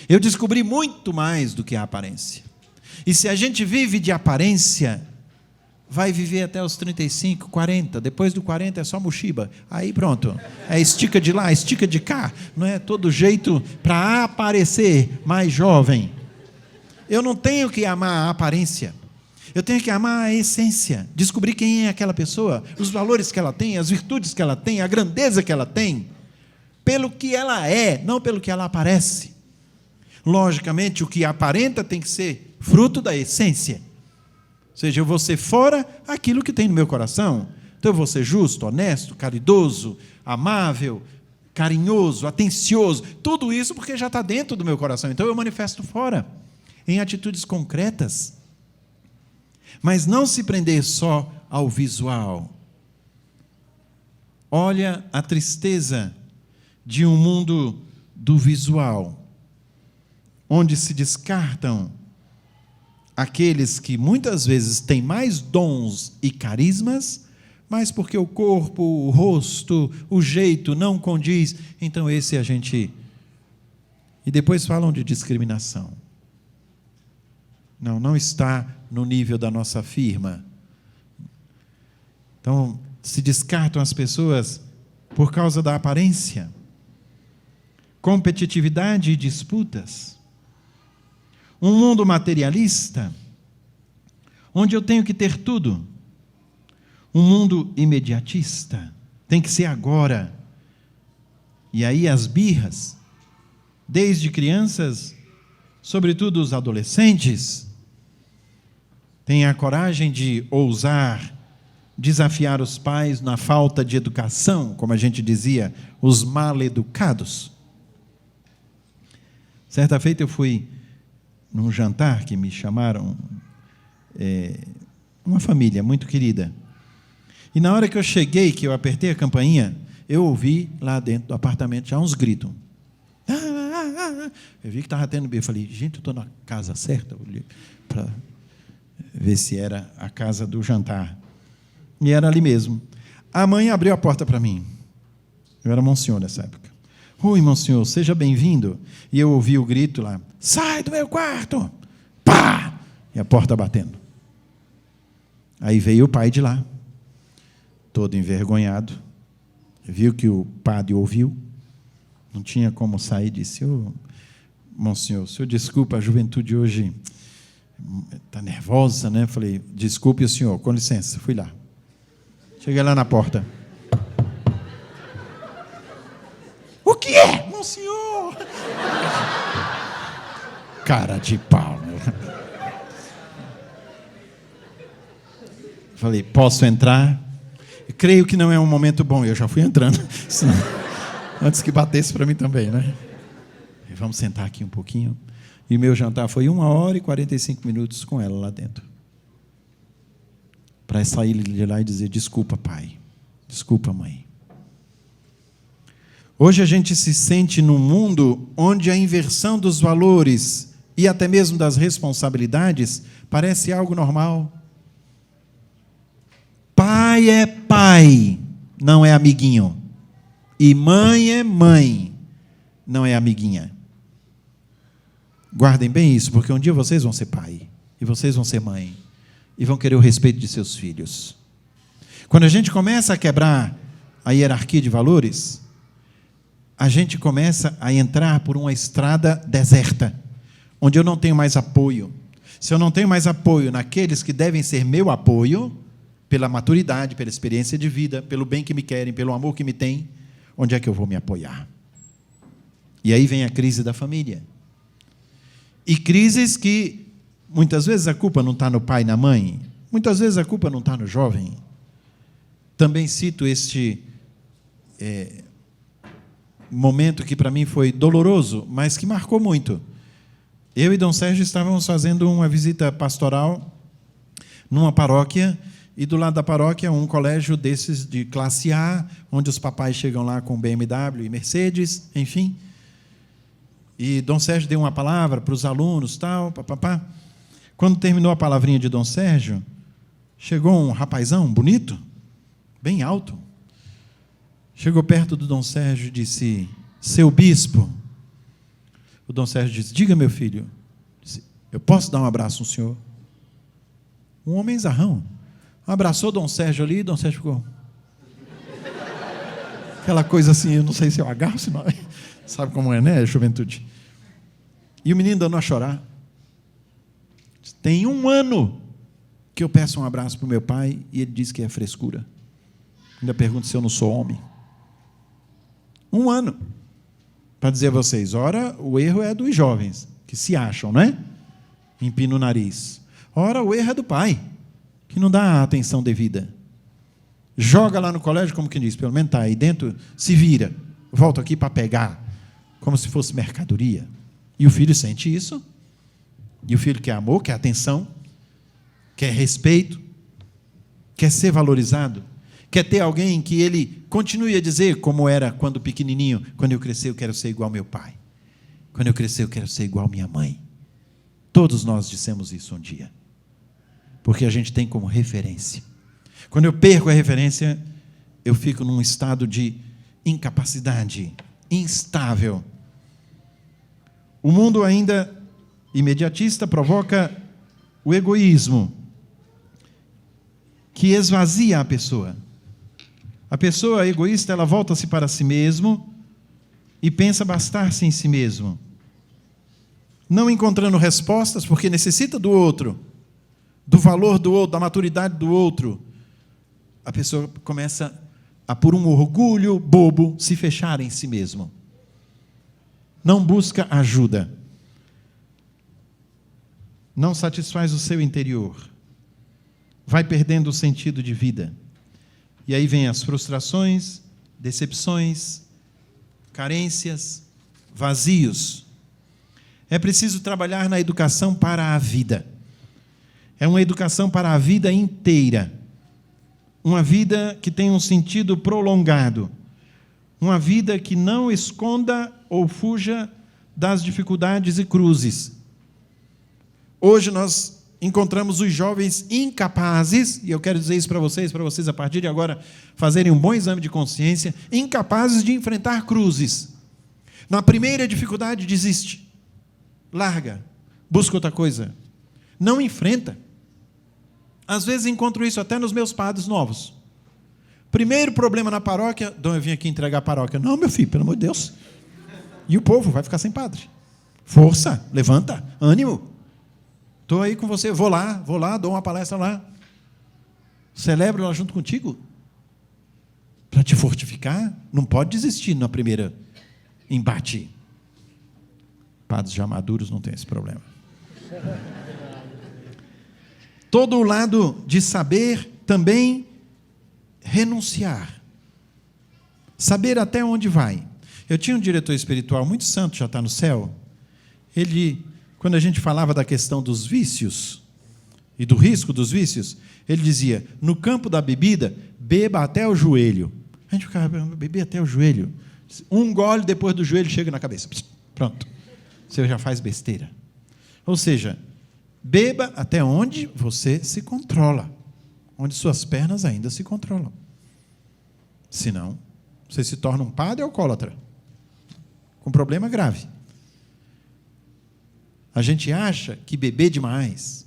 Eu descobri muito mais do que a aparência. E se a gente vive de aparência, vai viver até os 35, 40, depois do 40 é só mochiba, aí pronto, é estica de lá, estica de cá, não é todo jeito para aparecer mais jovem. Eu não tenho que amar a aparência, Eu tenho que amar a essência, descobrir quem é aquela pessoa, os valores que ela tem, as virtudes que ela tem, a grandeza que ela tem, pelo que ela é, não pelo que ela aparece. Logicamente, o que aparenta tem que ser fruto da essência. Ou seja, eu vou ser fora aquilo que tem no meu coração. Então, eu vou ser justo, honesto, caridoso, amável, carinhoso, atencioso. Tudo isso porque já está dentro do meu coração. Então, eu manifesto fora, em atitudes concretas. Mas não se prender só ao visual. Olha a tristeza de um mundo do visual, onde se descartam aqueles que muitas vezes têm mais dons e carismas, mas porque o corpo, o rosto, o jeito não condiz, então esse a gente... E depois falam de discriminação. Não está no nível da nossa firma. Então, se descartam as pessoas por causa da aparência. Competitividade e disputas. Um mundo materialista, onde eu tenho que ter tudo. Um mundo imediatista, tem que ser agora. E aí as birras, desde crianças, sobretudo os adolescentes, têm a coragem de ousar desafiar os pais na falta de educação, como a gente dizia, os mal-educados. Certa feita eu fui num jantar que me chamaram, uma família muito querida. E na hora que eu cheguei, que eu apertei a campainha, eu ouvi lá dentro do apartamento já uns gritos. Eu vi que estava tendo bebê. Eu falei, gente, eu estou na casa certa? Eu olhei para ver se era a casa do jantar. E era ali mesmo. A mãe abriu a porta para mim. Eu era monsenhor nessa época. Oi, monsenhor, seja bem-vindo. E eu ouvi o grito lá, sai do meu quarto! Pá! E a porta batendo. Aí veio o pai de lá, todo envergonhado, viu que o padre ouviu, não tinha como sair, disse, monsenhor, o senhor desculpa, a juventude hoje está nervosa, né? Falei, desculpe o senhor, com licença, fui lá. Cheguei lá na porta. O que é, monsenhor? Cara de pau. Falei, posso entrar? Eu creio que não é um momento bom. Eu já fui entrando. Senão, antes que batesse para mim também, né? Vamos sentar aqui um pouquinho. E meu jantar foi 1h45 com ela lá dentro. Para sair de lá e dizer, desculpa, pai. Desculpa, mãe. Hoje a gente se sente num mundo onde a inversão dos valores e até mesmo das responsabilidades parece algo normal. Pai é pai, não é amiguinho. E mãe é mãe, não é amiguinha. Guardem bem isso, porque um dia vocês vão ser pai, e vocês vão ser mãe, e vão querer o respeito de seus filhos. Quando a gente começa a quebrar a hierarquia de valores, a gente começa a entrar por uma estrada deserta, onde eu não tenho mais apoio. Se eu não tenho mais apoio naqueles que devem ser meu apoio, pela maturidade, pela experiência de vida, pelo bem que me querem, pelo amor que me têm, onde é que eu vou me apoiar? E aí vem a crise da família. E crises que, muitas vezes, a culpa não está no pai e na mãe, muitas vezes a culpa não está no jovem. Também cito este momento que para mim foi doloroso, mas que marcou muito. Eu e Dom Sérgio estávamos fazendo uma visita pastoral numa paróquia, e do lado da paróquia um colégio desses de classe A, onde os papais chegam lá com BMW e Mercedes, enfim. E Dom Sérgio deu uma palavra para os alunos, tal, papapá. Quando terminou a palavrinha de Dom Sérgio, chegou um rapazão bonito, bem alto, chegou perto do Dom Sérgio e disse, seu bispo. O Dom Sérgio disse, diga, meu filho, disse, eu posso dar um abraço no senhor? Um homenzarrão. Abraçou Dom Sérgio ali, e Dom Sérgio ficou. Aquela coisa assim, eu não sei se eu agarro, se não. Sabe como é, né, juventude? E o menino dando a chorar. Tem 1 ano que eu peço um abraço para o meu pai e ele diz que é frescura. Ainda pergunto se eu não sou homem. 1 ano. Para dizer a vocês, ora, o erro é dos jovens, que se acham, não é? Empina o nariz. Ora, o erro é do pai, que não dá a atenção devida. Joga lá no colégio, como quem diz, pelo menos está aí dentro, se vira. Volta aqui para pegar, como se fosse mercadoria. E o filho sente isso. E o filho quer amor, quer atenção, quer respeito, quer ser valorizado, quer ter alguém que ele continue a dizer, como era quando pequenininho, quando eu crescer eu quero ser igual ao meu pai. Quando eu crescer eu quero ser igual à minha mãe. Todos nós dissemos isso um dia. Porque a gente tem como referência. Quando eu perco a referência, eu fico num estado de incapacidade, instável. O mundo ainda imediatista provoca o egoísmo, que esvazia a pessoa. A pessoa egoísta, ela volta-se para si mesmo e pensa bastar-se em si mesmo. Não encontrando respostas, porque necessita do outro, do valor do outro, da maturidade do outro. A pessoa começa a, por um orgulho bobo, se fechar em si mesmo. Não busca ajuda. Não satisfaz o seu interior. Vai perdendo o sentido de vida. E aí vem as frustrações, decepções, carências, vazios. É preciso trabalhar na educação para a vida. É uma educação para a vida inteira. Uma vida que tem um sentido prolongado. Uma vida que não esconda ou fuja das dificuldades e cruzes. Hoje nós encontramos os jovens incapazes, e eu quero dizer isso para vocês a partir de agora fazerem um bom exame de consciência, incapazes de enfrentar cruzes. Na primeira dificuldade, desiste. Larga. Busca outra coisa. Não enfrenta. Às vezes encontro isso até nos meus padres novos. Primeiro problema na paróquia, Dom, eu vim aqui entregar a paróquia. Não, meu filho, pelo amor de Deus. E o povo vai ficar sem padre. Força, levanta, ânimo. Estou aí com você, vou lá, dou uma palestra lá. Celebro lá junto contigo. Para te fortificar. Não pode desistir na primeira embate. Padres já maduros não tem esse problema. Todo o lado de saber também renunciar. Saber até onde vai. Eu tinha um diretor espiritual muito santo, já está no céu. Ele, quando a gente falava da questão dos vícios e do risco dos vícios, ele dizia, no campo da bebida, beba até o joelho. A gente ficava, beber até o joelho. Um gole depois do joelho chega na cabeça. Pronto. Você já faz besteira. Ou seja, beba até onde você se controla. Onde suas pernas ainda se controlam. Senão, você se torna um padre alcoólatra. Com problema grave. A gente acha que beber demais,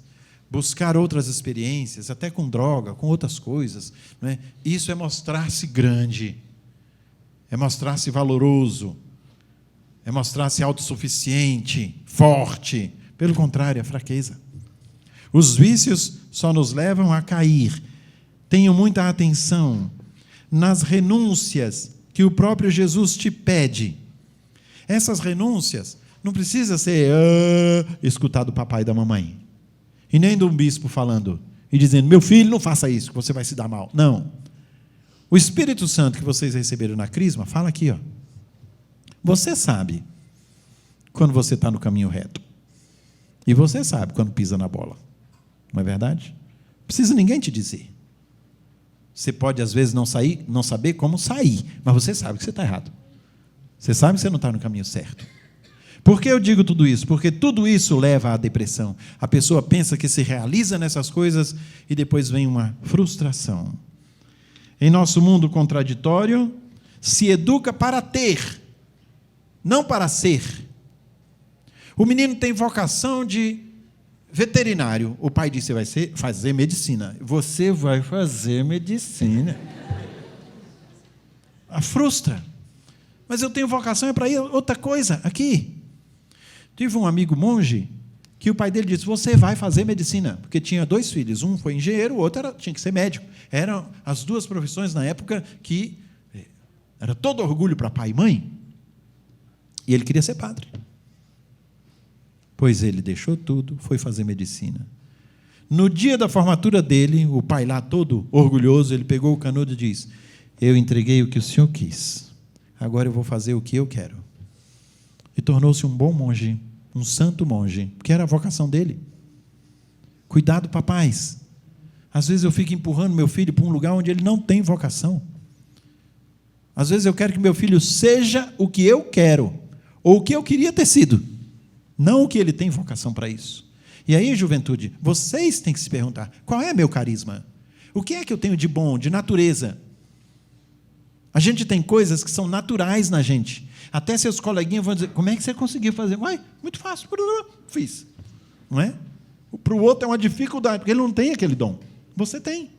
buscar outras experiências, até com droga, com outras coisas, não é? Isso é mostrar-se grande, é mostrar-se valoroso, é mostrar-se autossuficiente, forte. Pelo contrário, é fraqueza. Os vícios só nos levam a cair. Tenham muita atenção nas renúncias que o próprio Jesus te pede. Essas renúncias não precisa ser escutar do papai e da mamãe. E nem de um bispo falando e dizendo, meu filho, não faça isso, que você vai se dar mal. Não. O Espírito Santo que vocês receberam na crisma, fala aqui, ó. Você sabe quando você está no caminho reto. E você sabe quando pisa na bola. Não é verdade? Não precisa ninguém te dizer. Você pode, às vezes, não saber como sair, mas você sabe que você está errado. Você sabe que você não está no caminho certo. Por que eu digo tudo isso? Porque tudo isso leva à depressão. A pessoa pensa que se realiza nessas coisas e depois vem uma frustração. Em nosso mundo contraditório, se educa para ter, não para ser. O menino tem vocação de veterinário. O pai disse, você vai fazer medicina. Você vai fazer medicina. Frustra. Mas eu tenho vocação é para ir outra coisa aqui. Tive um amigo monge que o pai dele disse: você vai fazer medicina, porque tinha 2 filhos, um foi engenheiro, o outro tinha que ser médico. Eram as 2 profissões na época que era todo orgulho para pai e mãe, e ele queria ser padre. Pois ele deixou tudo, foi fazer medicina. No dia da formatura dele, o pai lá todo orgulhoso, ele pegou o canudo e disse: eu entreguei o que o senhor quis, agora eu vou fazer o que eu quero. E tornou-se um bom monge, um santo monge, que era a vocação dele. Cuidado, papais. Às vezes eu fico empurrando meu filho para um lugar onde ele não tem vocação. Às vezes eu quero que meu filho seja o que eu quero, ou o que eu queria ter sido, não o que ele tem vocação para isso. E aí, juventude, vocês têm que se perguntar: qual é meu carisma? O que é que eu tenho de bom, de natureza? A gente tem coisas que são naturais na gente. Até seus coleguinhas vão dizer: como é que você conseguiu fazer? Uai, muito fácil, fiz. Não é? Para o outro é uma dificuldade, porque ele não tem aquele dom. Você tem.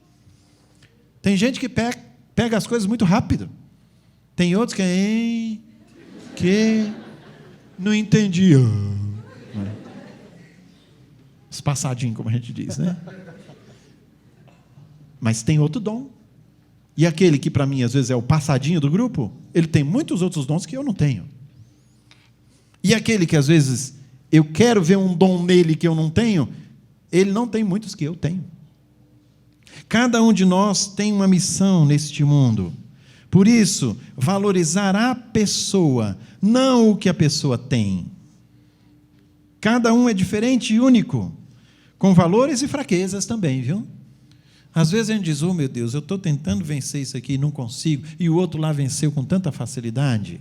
Tem gente que pega as coisas muito rápido. Tem outros que não entendi. Espaçadinho, como a gente diz, né? Mas tem outro dom. E aquele que, para mim, às vezes é o passadinho do grupo, ele tem muitos outros dons que eu não tenho. E aquele que, às vezes, eu quero ver um dom nele que eu não tenho, ele não tem muitos que eu tenho. Cada um de nós tem uma missão neste mundo. Por isso, valorizar a pessoa, não o que a pessoa tem. Cada um é diferente e único, com valores e fraquezas também, viu? Às vezes a gente diz: oh meu Deus, eu estou tentando vencer isso aqui e não consigo, e o outro lá venceu com tanta facilidade.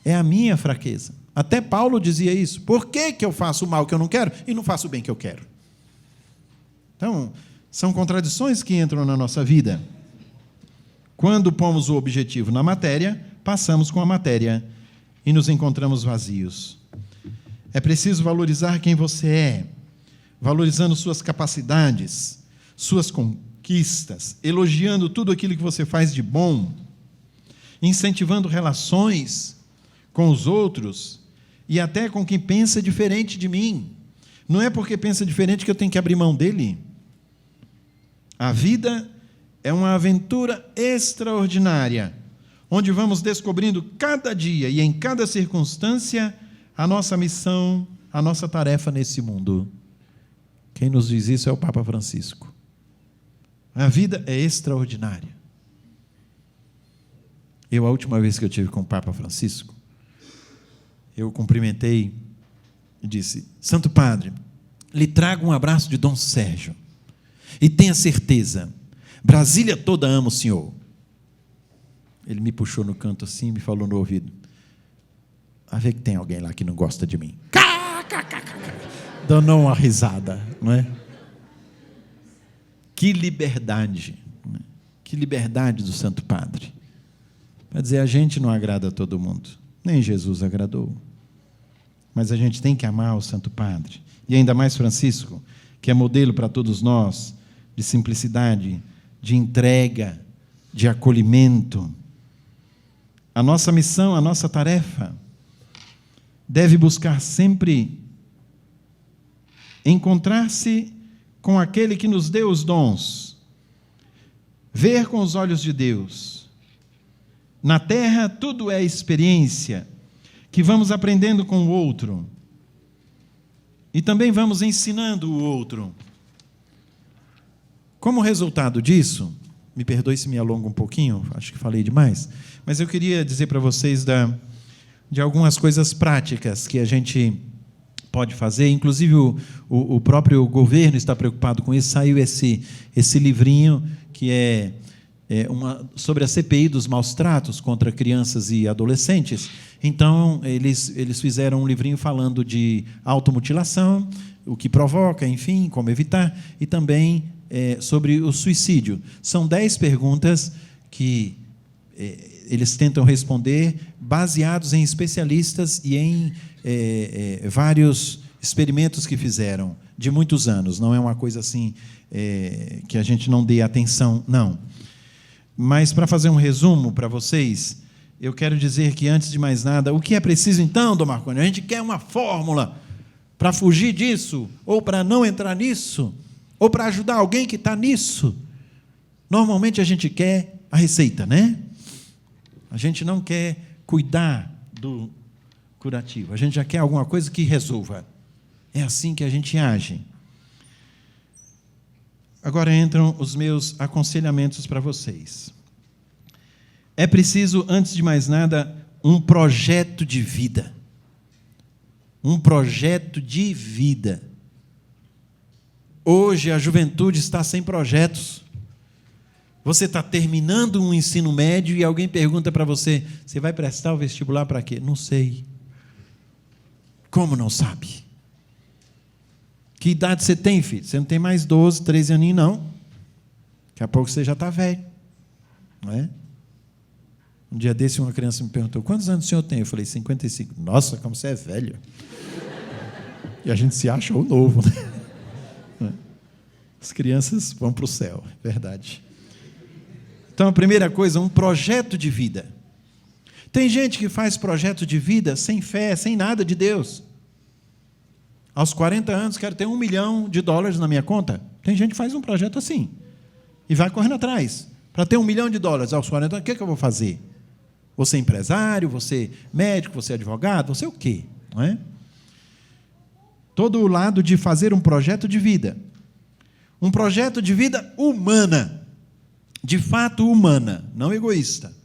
É a minha fraqueza. Até Paulo dizia isso: por que eu faço o mal que eu não quero e não faço o bem que eu quero? Então, são contradições que entram na nossa vida. Quando pomos o objetivo na matéria, passamos com a matéria e nos encontramos vazios. É preciso valorizar quem você é, valorizando suas capacidades, suas conquistas, elogiando tudo aquilo que você faz de bom, incentivando relações com os outros e até com quem pensa diferente de mim. Não é porque pensa diferente que eu tenho que abrir mão dele. A vida é uma aventura extraordinária, onde vamos descobrindo cada dia e em cada circunstância a nossa missão, a nossa tarefa nesse mundo. Quem nos diz isso é o Papa Francisco. A vida é extraordinária. A última vez que eu tive com o Papa Francisco, eu cumprimentei e disse: Santo Padre, lhe trago um abraço de Dom Sérgio. E tenha certeza, Brasília toda ama o senhor. Ele me puxou no canto assim e me falou no ouvido: a ver que tem alguém lá que não gosta de mim. Dando uma risada, não é? Que liberdade, não é? Que liberdade do Santo Padre. Para dizer, a gente não agrada a todo mundo, nem Jesus agradou. Mas a gente tem que amar o Santo Padre. E ainda mais Francisco, que é modelo para todos nós, de simplicidade, de entrega, de acolhimento. A nossa missão, a nossa tarefa, deve buscar sempre encontrar-se com aquele que nos deu os dons, ver com os olhos de Deus. Na terra, tudo é experiência, que vamos aprendendo com o outro, e também vamos ensinando o outro. Como resultado disso, me perdoe se me alongo um pouquinho, acho que falei demais, mas eu queria dizer para vocês de algumas coisas práticas que a gente pode fazer, inclusive o próprio governo está preocupado com isso. Saiu esse livrinho que é sobre a CPI dos maus tratos contra crianças e adolescentes. Então, eles fizeram um livrinho falando de automutilação, o que provoca, enfim, como evitar, e também sobre o suicídio. São 10 perguntas que eles tentam responder baseados em especialistas e em vários experimentos que fizeram, de muitos anos. Não é uma coisa assim que a gente não dê atenção, não. Mas, para fazer um resumo para vocês, eu quero dizer que, antes de mais nada, o que é preciso então, Dom Marconi? A gente quer uma fórmula para fugir disso, ou para não entrar nisso, ou para ajudar alguém que está nisso. Normalmente a gente quer a receita, né? A gente não quer cuidar do curativo, a gente já quer alguma coisa que resolva. É assim que a gente age. Agora entram os meus aconselhamentos para vocês. É preciso, antes de mais nada, um projeto de vida. Um projeto de vida. Hoje a juventude está sem projetos. Você está terminando um ensino médio e alguém pergunta para você: você vai prestar o vestibular para quê? Não sei. Como não sabe? Que idade você tem, filho? Você não tem mais 12, 13 aninhos, não. Daqui a pouco você já está velho. Não é? Um dia desse, uma criança me perguntou: quantos anos o senhor tem? Eu falei: 55. Nossa, como você é velho. E a gente se acha o novo, né? As crianças vão para o céu, verdade. Então, a primeira coisa, um projeto de vida. Tem gente que faz projeto de vida sem fé, sem nada de Deus. Aos 40 anos, quero ter $1 milhão na minha conta. Tem gente que faz um projeto assim. E vai correndo atrás. Para ter $1 milhão aos 40 anos, o que eu vou fazer? Vou ser empresário, vou ser médico, vou ser advogado, vou ser o quê? Não é? Todo o lado de fazer um projeto de vida. Um projeto de vida humana. De fato humana, não egoísta.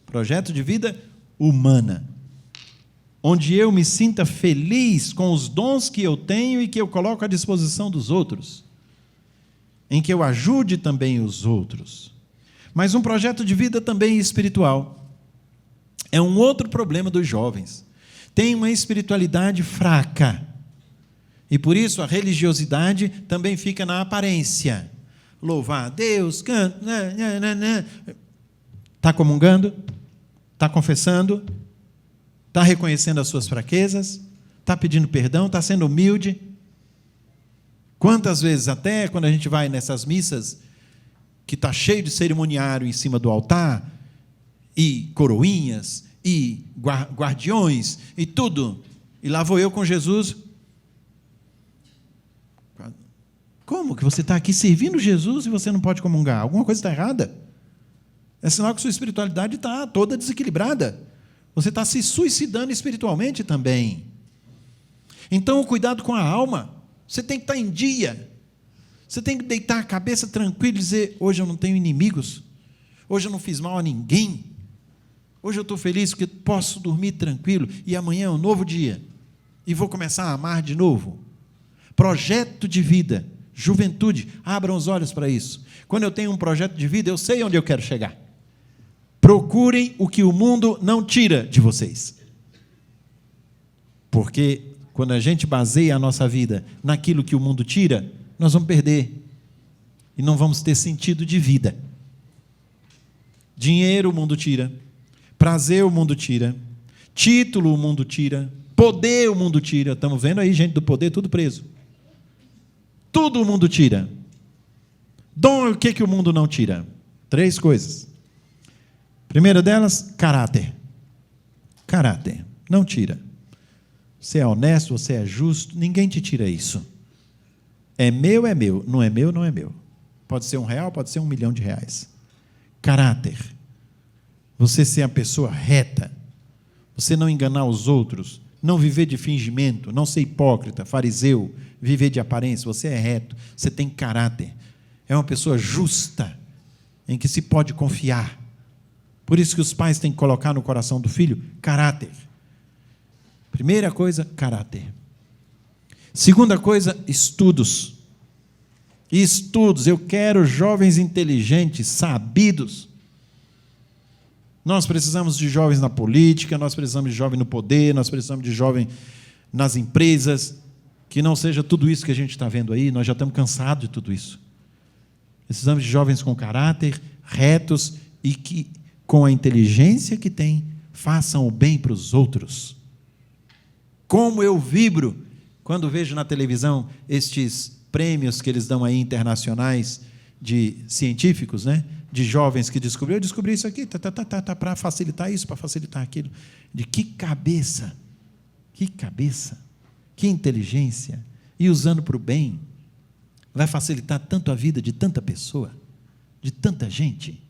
Projeto de vida humana. Onde eu me sinta feliz com os dons que eu tenho e que eu coloco à disposição dos outros. Em que eu ajude também os outros. Mas um projeto de vida também espiritual. É um outro problema dos jovens. Tem uma espiritualidade fraca. E por isso a religiosidade também fica na aparência. Louvar a Deus, canta, está comungando, está confessando, está reconhecendo as suas fraquezas, está pedindo perdão, está sendo humilde. Quantas vezes até, quando a gente vai nessas missas, que está cheio de cerimoniário em cima do altar, e coroinhas, e guardiões, e tudo, e lá vou eu com Jesus. Como que você está aqui servindo Jesus e você não pode comungar? Alguma coisa está errada? É sinal que sua espiritualidade está toda desequilibrada. Você está se suicidando espiritualmente também. Então, o cuidado com a alma. Você tem que estar em dia. Você tem que deitar a cabeça tranquilo e dizer: hoje eu não tenho inimigos. Hoje eu não fiz mal a ninguém. Hoje eu estou feliz porque posso dormir tranquilo. E amanhã é um novo dia. E vou começar a amar de novo. Projeto de vida. Juventude, abram os olhos para isso. Quando eu tenho um projeto de vida, eu sei onde eu quero chegar. Procurem o que o mundo não tira de vocês. Porque quando a gente baseia a nossa vida naquilo que o mundo tira, nós vamos perder. E não vamos ter sentido de vida. Dinheiro o mundo tira. Prazer o mundo tira. Título o mundo tira. Poder o mundo tira. Estamos vendo aí gente do poder tudo preso. Tudo o mundo tira. Dom, o que o mundo não tira? 3 coisas. Primeira delas, caráter. Caráter. Não tira. Você é honesto, você é justo, ninguém te tira isso. É meu, é meu. Não é meu, não é meu. Pode ser R$1, pode ser R$1 milhão. Caráter. Você ser a pessoa reta. Você não enganar os outros. Não viver de fingimento, não ser hipócrita, fariseu, viver de aparência. Você é reto, você tem caráter. É uma pessoa justa, em que se pode confiar. Por isso que os pais têm que colocar no coração do filho caráter. Primeira coisa, caráter. Segunda coisa, estudos. Estudos. Eu quero jovens inteligentes, sabidos. Nós precisamos de jovens na política, nós precisamos de jovem no poder, nós precisamos de jovem nas empresas, que não seja tudo isso que a gente está vendo aí, nós já estamos cansados de tudo isso. Precisamos de jovens com caráter, retos e que, com a inteligência que têm, façam o bem para os outros. Como eu vibro quando vejo na televisão estes prêmios que eles dão aí internacionais de científicos, né? De jovens que descobriram, eu descobri isso aqui, para facilitar isso, para facilitar aquilo. De que cabeça, Que inteligência! E usando para o bem, vai facilitar tanto a vida de tanta pessoa, de tanta gente.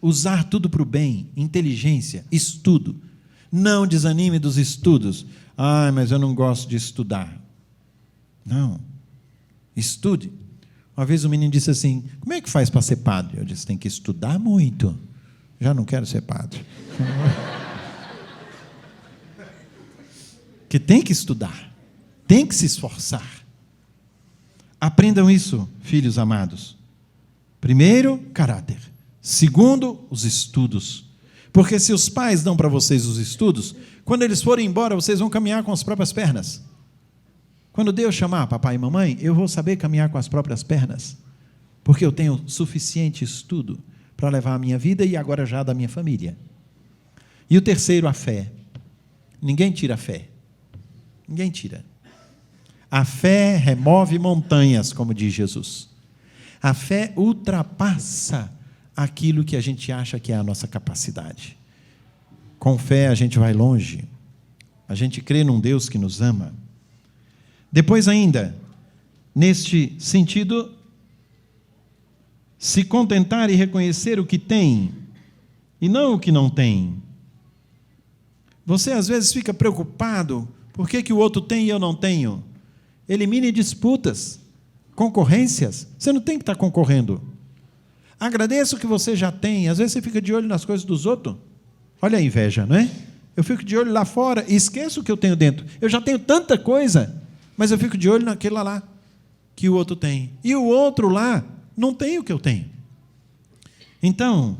Usar tudo para o bem, inteligência, estudo. Não desanime dos estudos. Ah, mas eu não gosto de estudar. Não. Estude. Uma vez um menino disse assim, como é que faz para ser padre? Eu disse, tem que estudar muito. Já não quero ser padre. Que tem que estudar. Tem que se esforçar. Aprendam isso, filhos amados. Primeiro, caráter. Segundo, os estudos. Porque se os pais dão para vocês os estudos, quando eles forem embora, vocês vão caminhar com as próprias pernas. Quando Deus chamar papai e mamãe, eu vou saber caminhar com as próprias pernas. Porque eu tenho suficiente estudo para levar a minha vida e agora já da minha família. E o terceiro, a fé. Ninguém tira a fé. Ninguém tira. A fé remove montanhas, como diz Jesus. A fé ultrapassa aquilo que a gente acha que é a nossa capacidade. Com fé a gente vai longe. A gente crê num Deus que nos ama. Depois ainda, neste sentido, se contentar e reconhecer o que tem e não o que não tem. Você às vezes fica preocupado, por que o outro tem e eu não tenho? Elimine disputas, concorrências. Você não tem que estar concorrendo. Agradeça o que você já tem. Às vezes você fica de olho nas coisas dos outros. Olha a inveja, não é? Eu fico de olho lá fora e esqueço o que eu tenho dentro. Eu já tenho tanta coisa, mas eu fico de olho naquele lá que o outro tem. E o outro lá não tem o que eu tenho. Então,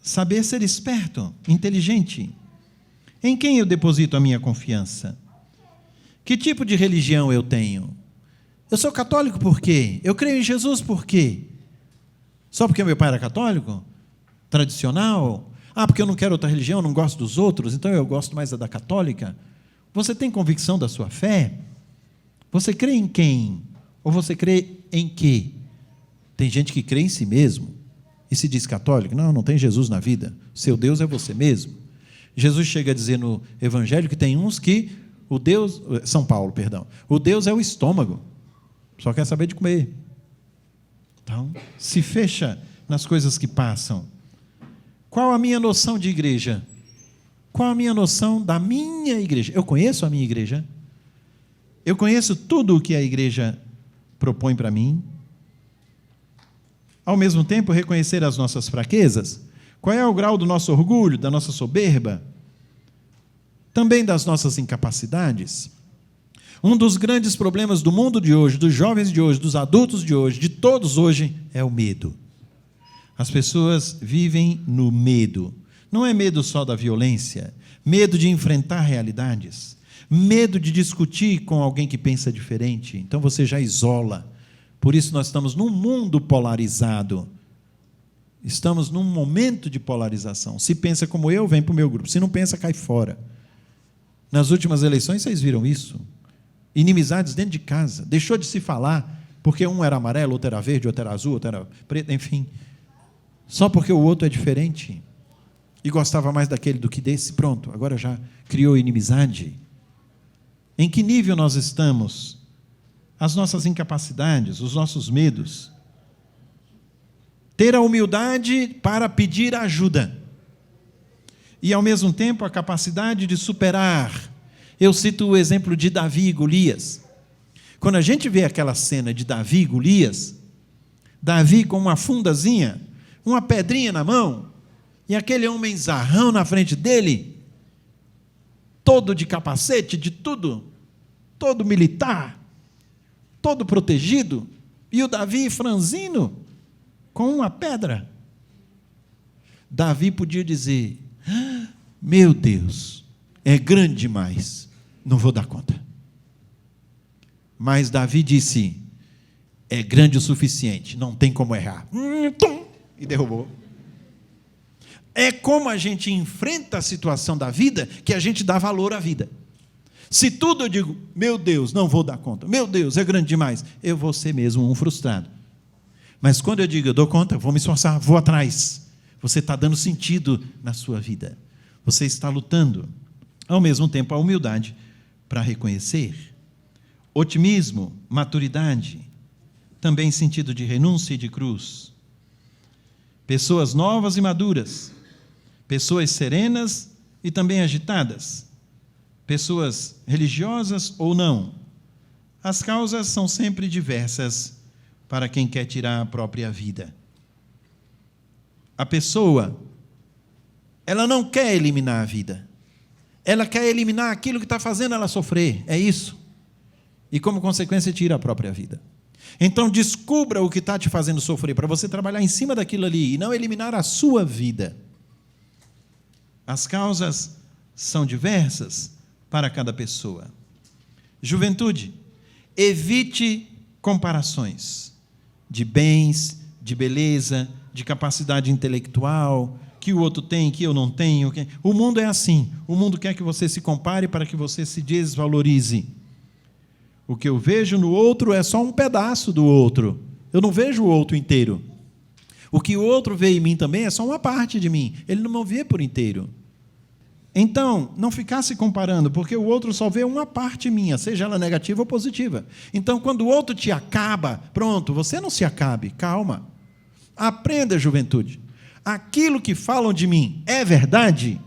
saber ser esperto, inteligente. Em quem eu deposito a minha confiança? Que tipo de religião eu tenho? Eu sou católico por quê? Eu creio em Jesus por quê? Só porque meu pai era católico? Tradicional? Ah, porque eu não quero outra religião, não gosto dos outros, então eu gosto mais da católica. Você tem convicção da sua fé? Você crê em quem? Ou você crê em quê? Tem gente que crê em si mesmo e se diz católico. Não, não tem Jesus na vida. Seu Deus é você mesmo. Jesus chega a dizer no Evangelho que tem uns que o Deus, São Paulo, perdão, o Deus é o estômago, só quer saber de comer. Então, se fecha nas coisas que passam. Qual a minha noção de igreja? Qual a minha noção da minha igreja? Eu conheço a minha igreja? Eu conheço tudo o que a igreja propõe para mim? Ao mesmo tempo, reconhecer as nossas fraquezas? Qual é o grau do nosso orgulho, da nossa soberba? Também das nossas incapacidades? Um dos grandes problemas do mundo de hoje, dos jovens de hoje, dos adultos de hoje, de todos hoje, é o medo. As pessoas vivem no medo. Não é medo só da violência, medo de enfrentar realidades, medo de discutir com alguém que pensa diferente. Então você já isola. Por isso nós estamos num mundo polarizado. Estamos num momento de polarização. Se pensa como eu, vem para o meu grupo. Se não pensa, cai fora. Nas últimas eleições, vocês viram isso? Inimizades dentro de casa. Deixou de se falar, porque um era amarelo, outro era verde, outro era azul, outro era preto, enfim. Só porque o outro é diferente. E gostava mais daquele do que desse. Pronto, agora já criou inimizade. Em que nível nós estamos? As nossas incapacidades, os nossos medos. Ter a humildade para pedir ajuda. E, ao mesmo tempo, a capacidade de superar. Eu cito o exemplo de Davi e Golias. Quando a gente vê aquela cena de Davi e Golias, Davi com uma fundazinha, uma pedrinha na mão, e aquele homem zarrão na frente dele, todo de capacete, de tudo, todo militar, todo protegido, e o Davi franzino, com uma pedra. Davi podia dizer, meu Deus, é grande demais, não vou dar conta. Mas Davi disse, é grande o suficiente, não tem como errar. E derrubou. É como a gente enfrenta a situação da vida que a gente dá valor à vida. Se tudo eu digo, meu Deus, não vou dar conta, meu Deus, é grande demais, eu vou ser mesmo um frustrado. Mas quando eu digo, eu dou conta, vou me esforçar, vou atrás, você está dando sentido na sua vida. Você está lutando. Ao mesmo tempo, a humildade para reconhecer. Otimismo, maturidade, também sentido de renúncia e de cruz. Pessoas novas e maduras, pessoas serenas e também agitadas, pessoas religiosas ou não. As causas são sempre diversas para quem quer tirar a própria vida. A pessoa, ela não quer eliminar a vida. Ela quer eliminar aquilo que está fazendo ela sofrer. É isso. E, como consequência, tira a própria vida. Então, descubra o que está te fazendo sofrer, para você trabalhar em cima daquilo ali e não eliminar a sua vida. As causas são diversas para cada pessoa. Juventude, evite comparações de bens, de beleza, de capacidade intelectual, que o outro tem, que eu não tenho. O mundo é assim. O mundo quer que você se compare para que você se desvalorize. O que eu vejo no outro é só um pedaço do outro. Eu não vejo o outro inteiro. O que o outro vê em mim também é só uma parte de mim. Ele não me vê por inteiro. Então, não ficar se comparando, porque o outro só vê uma parte minha, seja ela negativa ou positiva. Então, quando o outro te acaba, pronto, você não se acabe. Calma. Aprenda, juventude. Aquilo que falam de mim é verdade?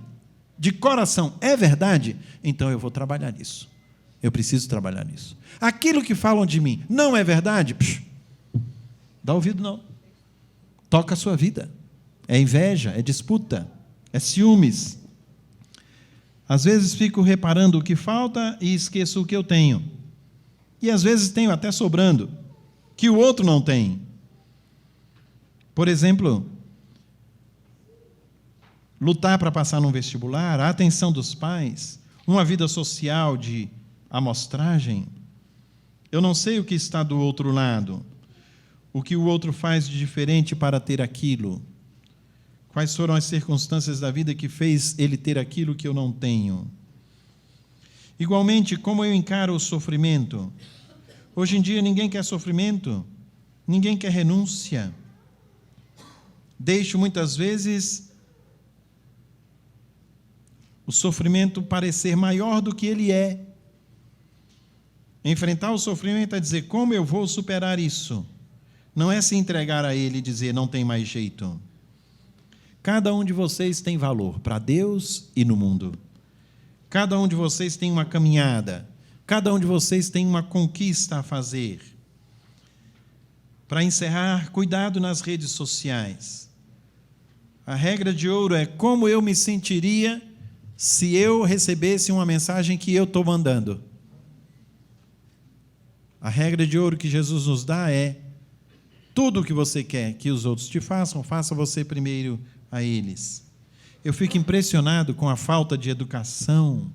De coração é verdade? Então eu vou trabalhar nisso. Eu preciso trabalhar nisso. Aquilo que falam de mim não é verdade? Dá ouvido não. Toca a sua vida. É inveja, é disputa, é ciúmes. Às vezes fico reparando o que falta e esqueço o que eu tenho. E às vezes tenho até sobrando, que o outro não tem. Por exemplo, lutar para passar num vestibular, a atenção dos pais, uma vida social de amostragem. Eu não sei o que está do outro lado, o que o outro faz de diferente para ter aquilo. Quais foram as circunstâncias da vida que fez ele ter aquilo que eu não tenho? Igualmente, como eu encaro o sofrimento? Hoje em dia ninguém quer sofrimento, ninguém quer renúncia. Deixo muitas vezes o sofrimento parecer maior do que ele é. Enfrentar o sofrimento é dizer, como eu vou superar isso? Não é se entregar a ele e dizer, não tem mais jeito. Cada um de vocês tem valor para Deus e no mundo. Cada um de vocês tem uma caminhada. Cada um de vocês tem uma conquista a fazer. Para encerrar, cuidado nas redes sociais. A regra de ouro é como eu me sentiria se eu recebesse uma mensagem que eu estou mandando. A regra de ouro que Jesus nos dá é tudo o que você quer que os outros te façam, faça você primeiro a eles. Eu fico impressionado com a falta de educação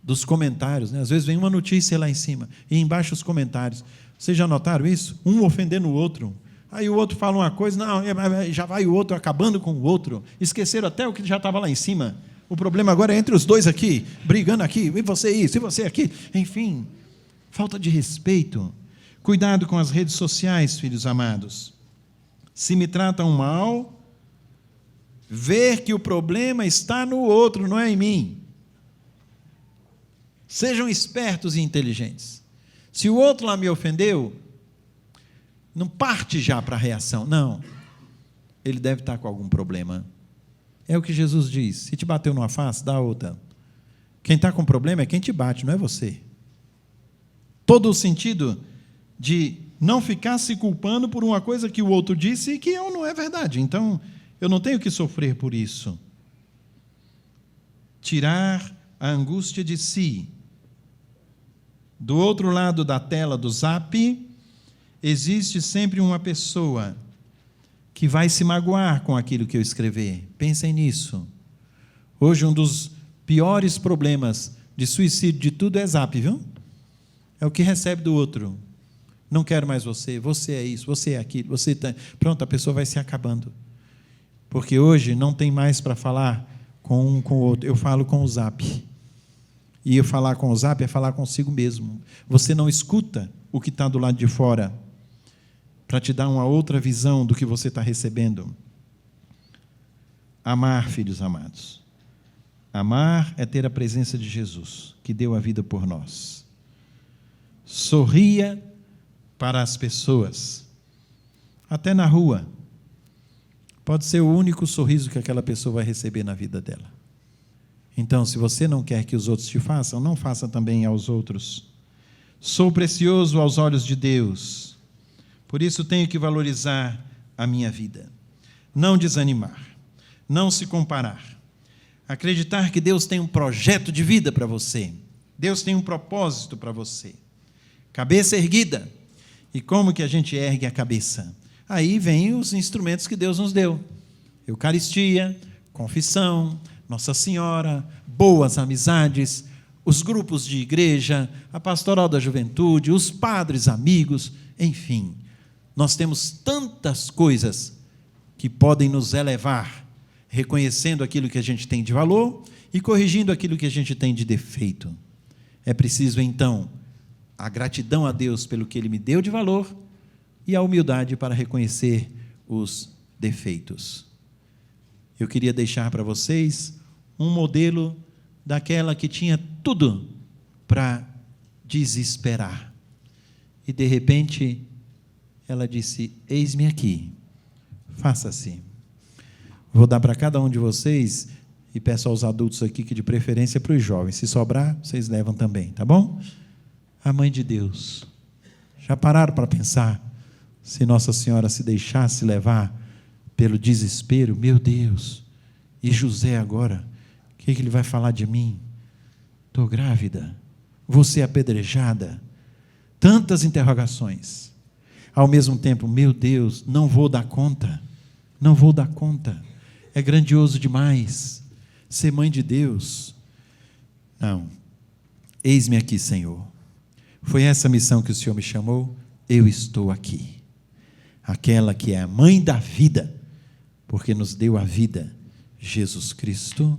dos comentários, né? Às vezes vem uma notícia lá em cima e embaixo os comentários. Vocês já notaram isso? Um ofendendo o outro. Aí o outro fala uma coisa, não, já vai o outro acabando com o outro. Esqueceram até o que já estava lá em cima. O problema agora é entre os dois aqui, brigando aqui, e você isso, e você aqui. Enfim, falta de respeito. Cuidado com as redes sociais, filhos amados. Se me tratam mal, ver que o problema está no outro, não é em mim. Sejam espertos e inteligentes. Se o outro lá me ofendeu, não parte já para a reação. Não. Ele deve estar com algum problema. É o que Jesus diz. Se te bateu numa face, dá outra. Quem está com problema é quem te bate, não é você. Todo o sentido de não ficar se culpando por uma coisa que o outro disse e que não é verdade. Então, eu não tenho que sofrer por isso. Tirar a angústia de si. Do outro lado da tela do Zap, existe sempre uma pessoa que vai se magoar com aquilo que eu escrever. Pensem nisso. Hoje, um dos piores problemas de suicídio de tudo é Zap, viu? É o que recebe do outro. Não quero mais você, você é isso, você é aquilo, você tá... Pronto, a pessoa vai se acabando. Porque hoje não tem mais para falar com um com o outro. Eu falo com o Zap. E eu falar com o Zap é falar consigo mesmo. Você não escuta o que está do lado de fora para te dar uma outra visão do que você está recebendo. Amar, filhos amados. Amar é ter a presença de Jesus, que deu a vida por nós. Sorria para as pessoas, até na rua. Pode ser o único sorriso que aquela pessoa vai receber na vida dela. Então, se você não quer que os outros te façam, não faça também aos outros. Sou precioso aos olhos de Deus, por isso tenho que valorizar a minha vida. Não desanimar, não se comparar. Acreditar que Deus tem um projeto de vida para você. Deus tem um propósito para você. Cabeça erguida. E como que a gente ergue a cabeça? Aí vem os instrumentos que Deus nos deu. Eucaristia, confissão, Nossa Senhora, boas amizades, os grupos de igreja, a pastoral da juventude, os padres amigos, enfim. Nós temos tantas coisas que podem nos elevar, reconhecendo aquilo que a gente tem de valor e corrigindo aquilo que a gente tem de defeito. É preciso, então, a gratidão a Deus pelo que Ele me deu de valor e a humildade para reconhecer os defeitos. Eu queria deixar para vocês um modelo daquela que tinha tudo para desesperar. E, de repente, ela disse: eis-me aqui, faça-se. Vou dar para cada um de vocês e peço aos adultos aqui que, de preferência, para os jovens. Se sobrar, vocês levam também, tá bom? A Mãe de Deus. Já pararam para pensar se Nossa Senhora se deixasse levar pelo desespero? Meu Deus, e José agora? O que ele vai falar de mim? Estou grávida, vou ser apedrejada. Tantas interrogações. Ao mesmo tempo, meu Deus, não vou dar conta. Não vou dar conta. É grandioso demais ser mãe de Deus. Não. Eis-me aqui, Senhor. Foi essa missão que o Senhor me chamou. Eu estou aqui. Aquela que é a mãe da vida, porque nos deu a vida, Jesus Cristo,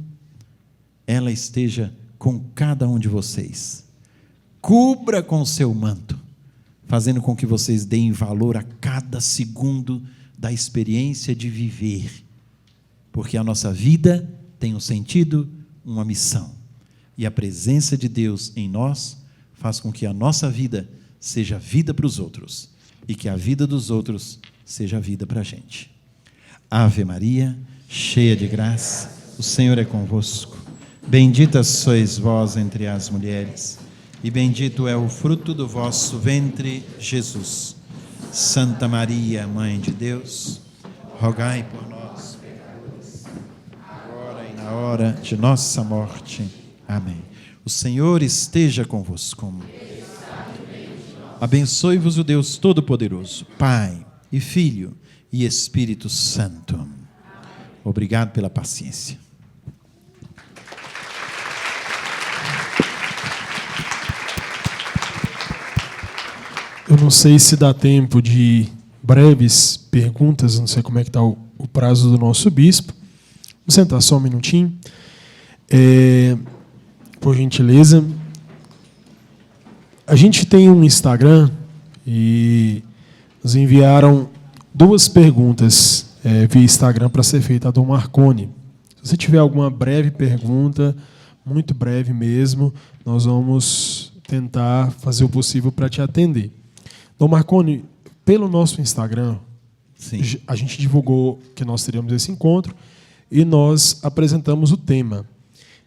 ela esteja com cada um de vocês. Cubra com o seu manto, fazendo com que vocês deem valor a cada segundo da experiência de viver, porque a nossa vida tem um sentido, uma missão, e a presença de Deus em nós faz com que a nossa vida seja vida para os outros, e que a vida dos outros seja vida para a gente. Ave Maria, cheia de graça, o Senhor é convosco. Bendita sois vós entre as mulheres, e bendito é o fruto do vosso ventre, Jesus. Santa Maria, Mãe de Deus, rogai por nós, pecadores, agora e na hora de nossa morte. Amém. O Senhor esteja convosco. Abençoe-vos o Deus Todo-Poderoso, Pai e Filho e Espírito Santo. Obrigado pela paciência. Eu não sei se dá tempo de breves perguntas, não sei como é que está o prazo do nosso bispo. Vamos sentar só um minutinho. Por gentileza. A gente tem um Instagram e nos enviaram 2 perguntas via Instagram para ser feita a Dom Marconi. Se você tiver alguma breve pergunta, muito breve mesmo, nós vamos tentar fazer o possível para te atender. Dom Marconi, pelo nosso Instagram, Sim. A gente divulgou que nós teríamos esse encontro e nós apresentamos o tema.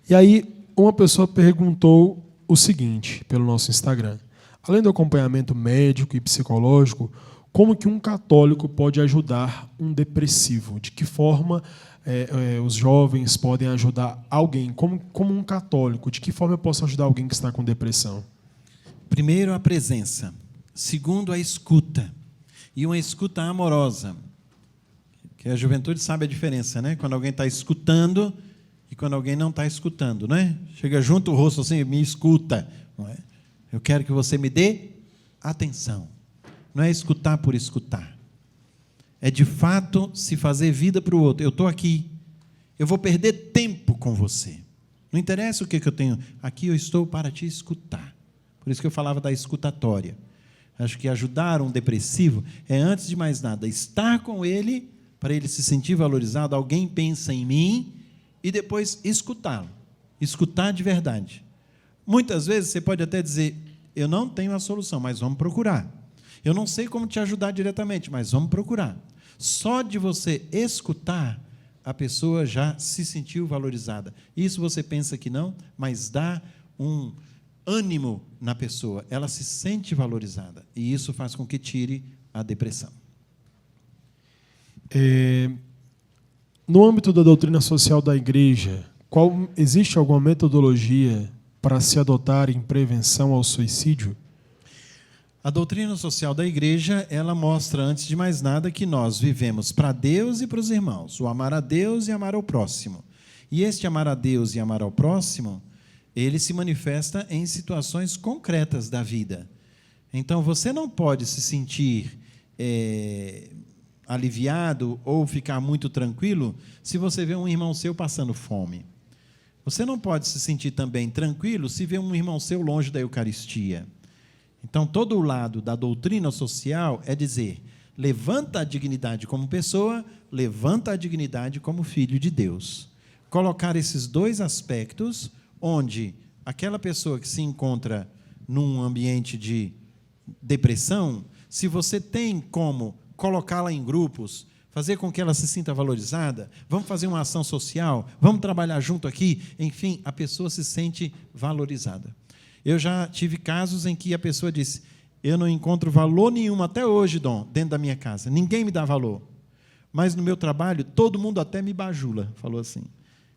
E aí, uma pessoa perguntou o seguinte, pelo nosso Instagram: além do acompanhamento médico e psicológico, como que um católico pode ajudar um depressivo? De que forma os jovens podem ajudar alguém? Como um católico, de que forma eu posso ajudar alguém que está com depressão? Primeiro, a presença. Segundo, a escuta. E uma escuta amorosa. Que a juventude sabe a diferença, né? Quando alguém está escutando e quando alguém não está escutando, né? Chega junto o rosto assim, me escuta. Não é? Eu quero que você me dê atenção. Não é escutar por escutar. É, de fato, se fazer vida para o outro. Eu estou aqui. Eu vou perder tempo com você. Não interessa o que eu tenho. Aqui eu estou para te escutar. Por isso que eu falava da escutatória. Acho que ajudar um depressivo é, antes de mais nada, estar com ele, para ele se sentir valorizado. Alguém pensa em mim, e depois escutá-lo. Escutar de verdade. Muitas vezes você pode até dizer, eu não tenho a solução, mas vamos procurar. Eu não sei como te ajudar diretamente, mas vamos procurar. Só de você escutar, a pessoa já se sentiu valorizada. Isso você pensa que não, mas dá um âimo na pessoa. Ela se sente valorizada. E isso faz com que tire a depressão. No âmbito da doutrina social da igreja, existe alguma metodologia para se adotar em prevenção ao suicídio? A doutrina social da igreja, ela mostra, antes de mais nada, que nós vivemos para Deus e para os irmãos, o amar a Deus e amar ao próximo. E este amar a Deus e amar ao próximo, ele se manifesta em situações concretas da vida. Então, você não pode se sentir aliviado ou ficar muito tranquilo se você vê um irmão seu passando fome. Você não pode se sentir também tranquilo se vê um irmão seu longe da Eucaristia. Então, todo o lado da doutrina social é dizer, levanta a dignidade como pessoa, levanta a dignidade como filho de Deus. Colocar esses dois aspectos, onde aquela pessoa que se encontra num ambiente de depressão, se você tem como colocá-la em grupos, fazer com que ela se sinta valorizada, vamos fazer uma ação social, vamos trabalhar junto aqui, enfim, a pessoa se sente valorizada. Eu já tive casos em que a pessoa disse, eu não encontro valor nenhum até hoje, Dom, dentro da minha casa. Ninguém me dá valor. Mas no meu trabalho, todo mundo até me bajula, falou assim.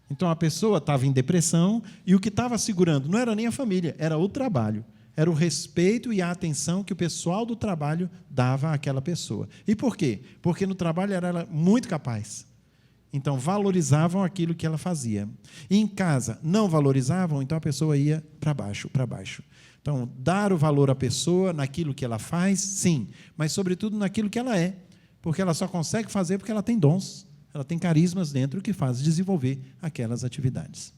Então, a pessoa estava em depressão e o que estava segurando não era nem a família, era o trabalho. Era o respeito e a atenção que o pessoal do trabalho dava àquela pessoa. E por quê? Porque no trabalho era muito capaz. Então, valorizavam aquilo que ela fazia. E em casa, não valorizavam, então a pessoa ia para baixo, para baixo. Então, dar o valor à pessoa naquilo que ela faz, sim, mas, sobretudo, naquilo que ela é, porque ela só consegue fazer porque ela tem dons, ela tem carismas dentro que faz desenvolver aquelas atividades.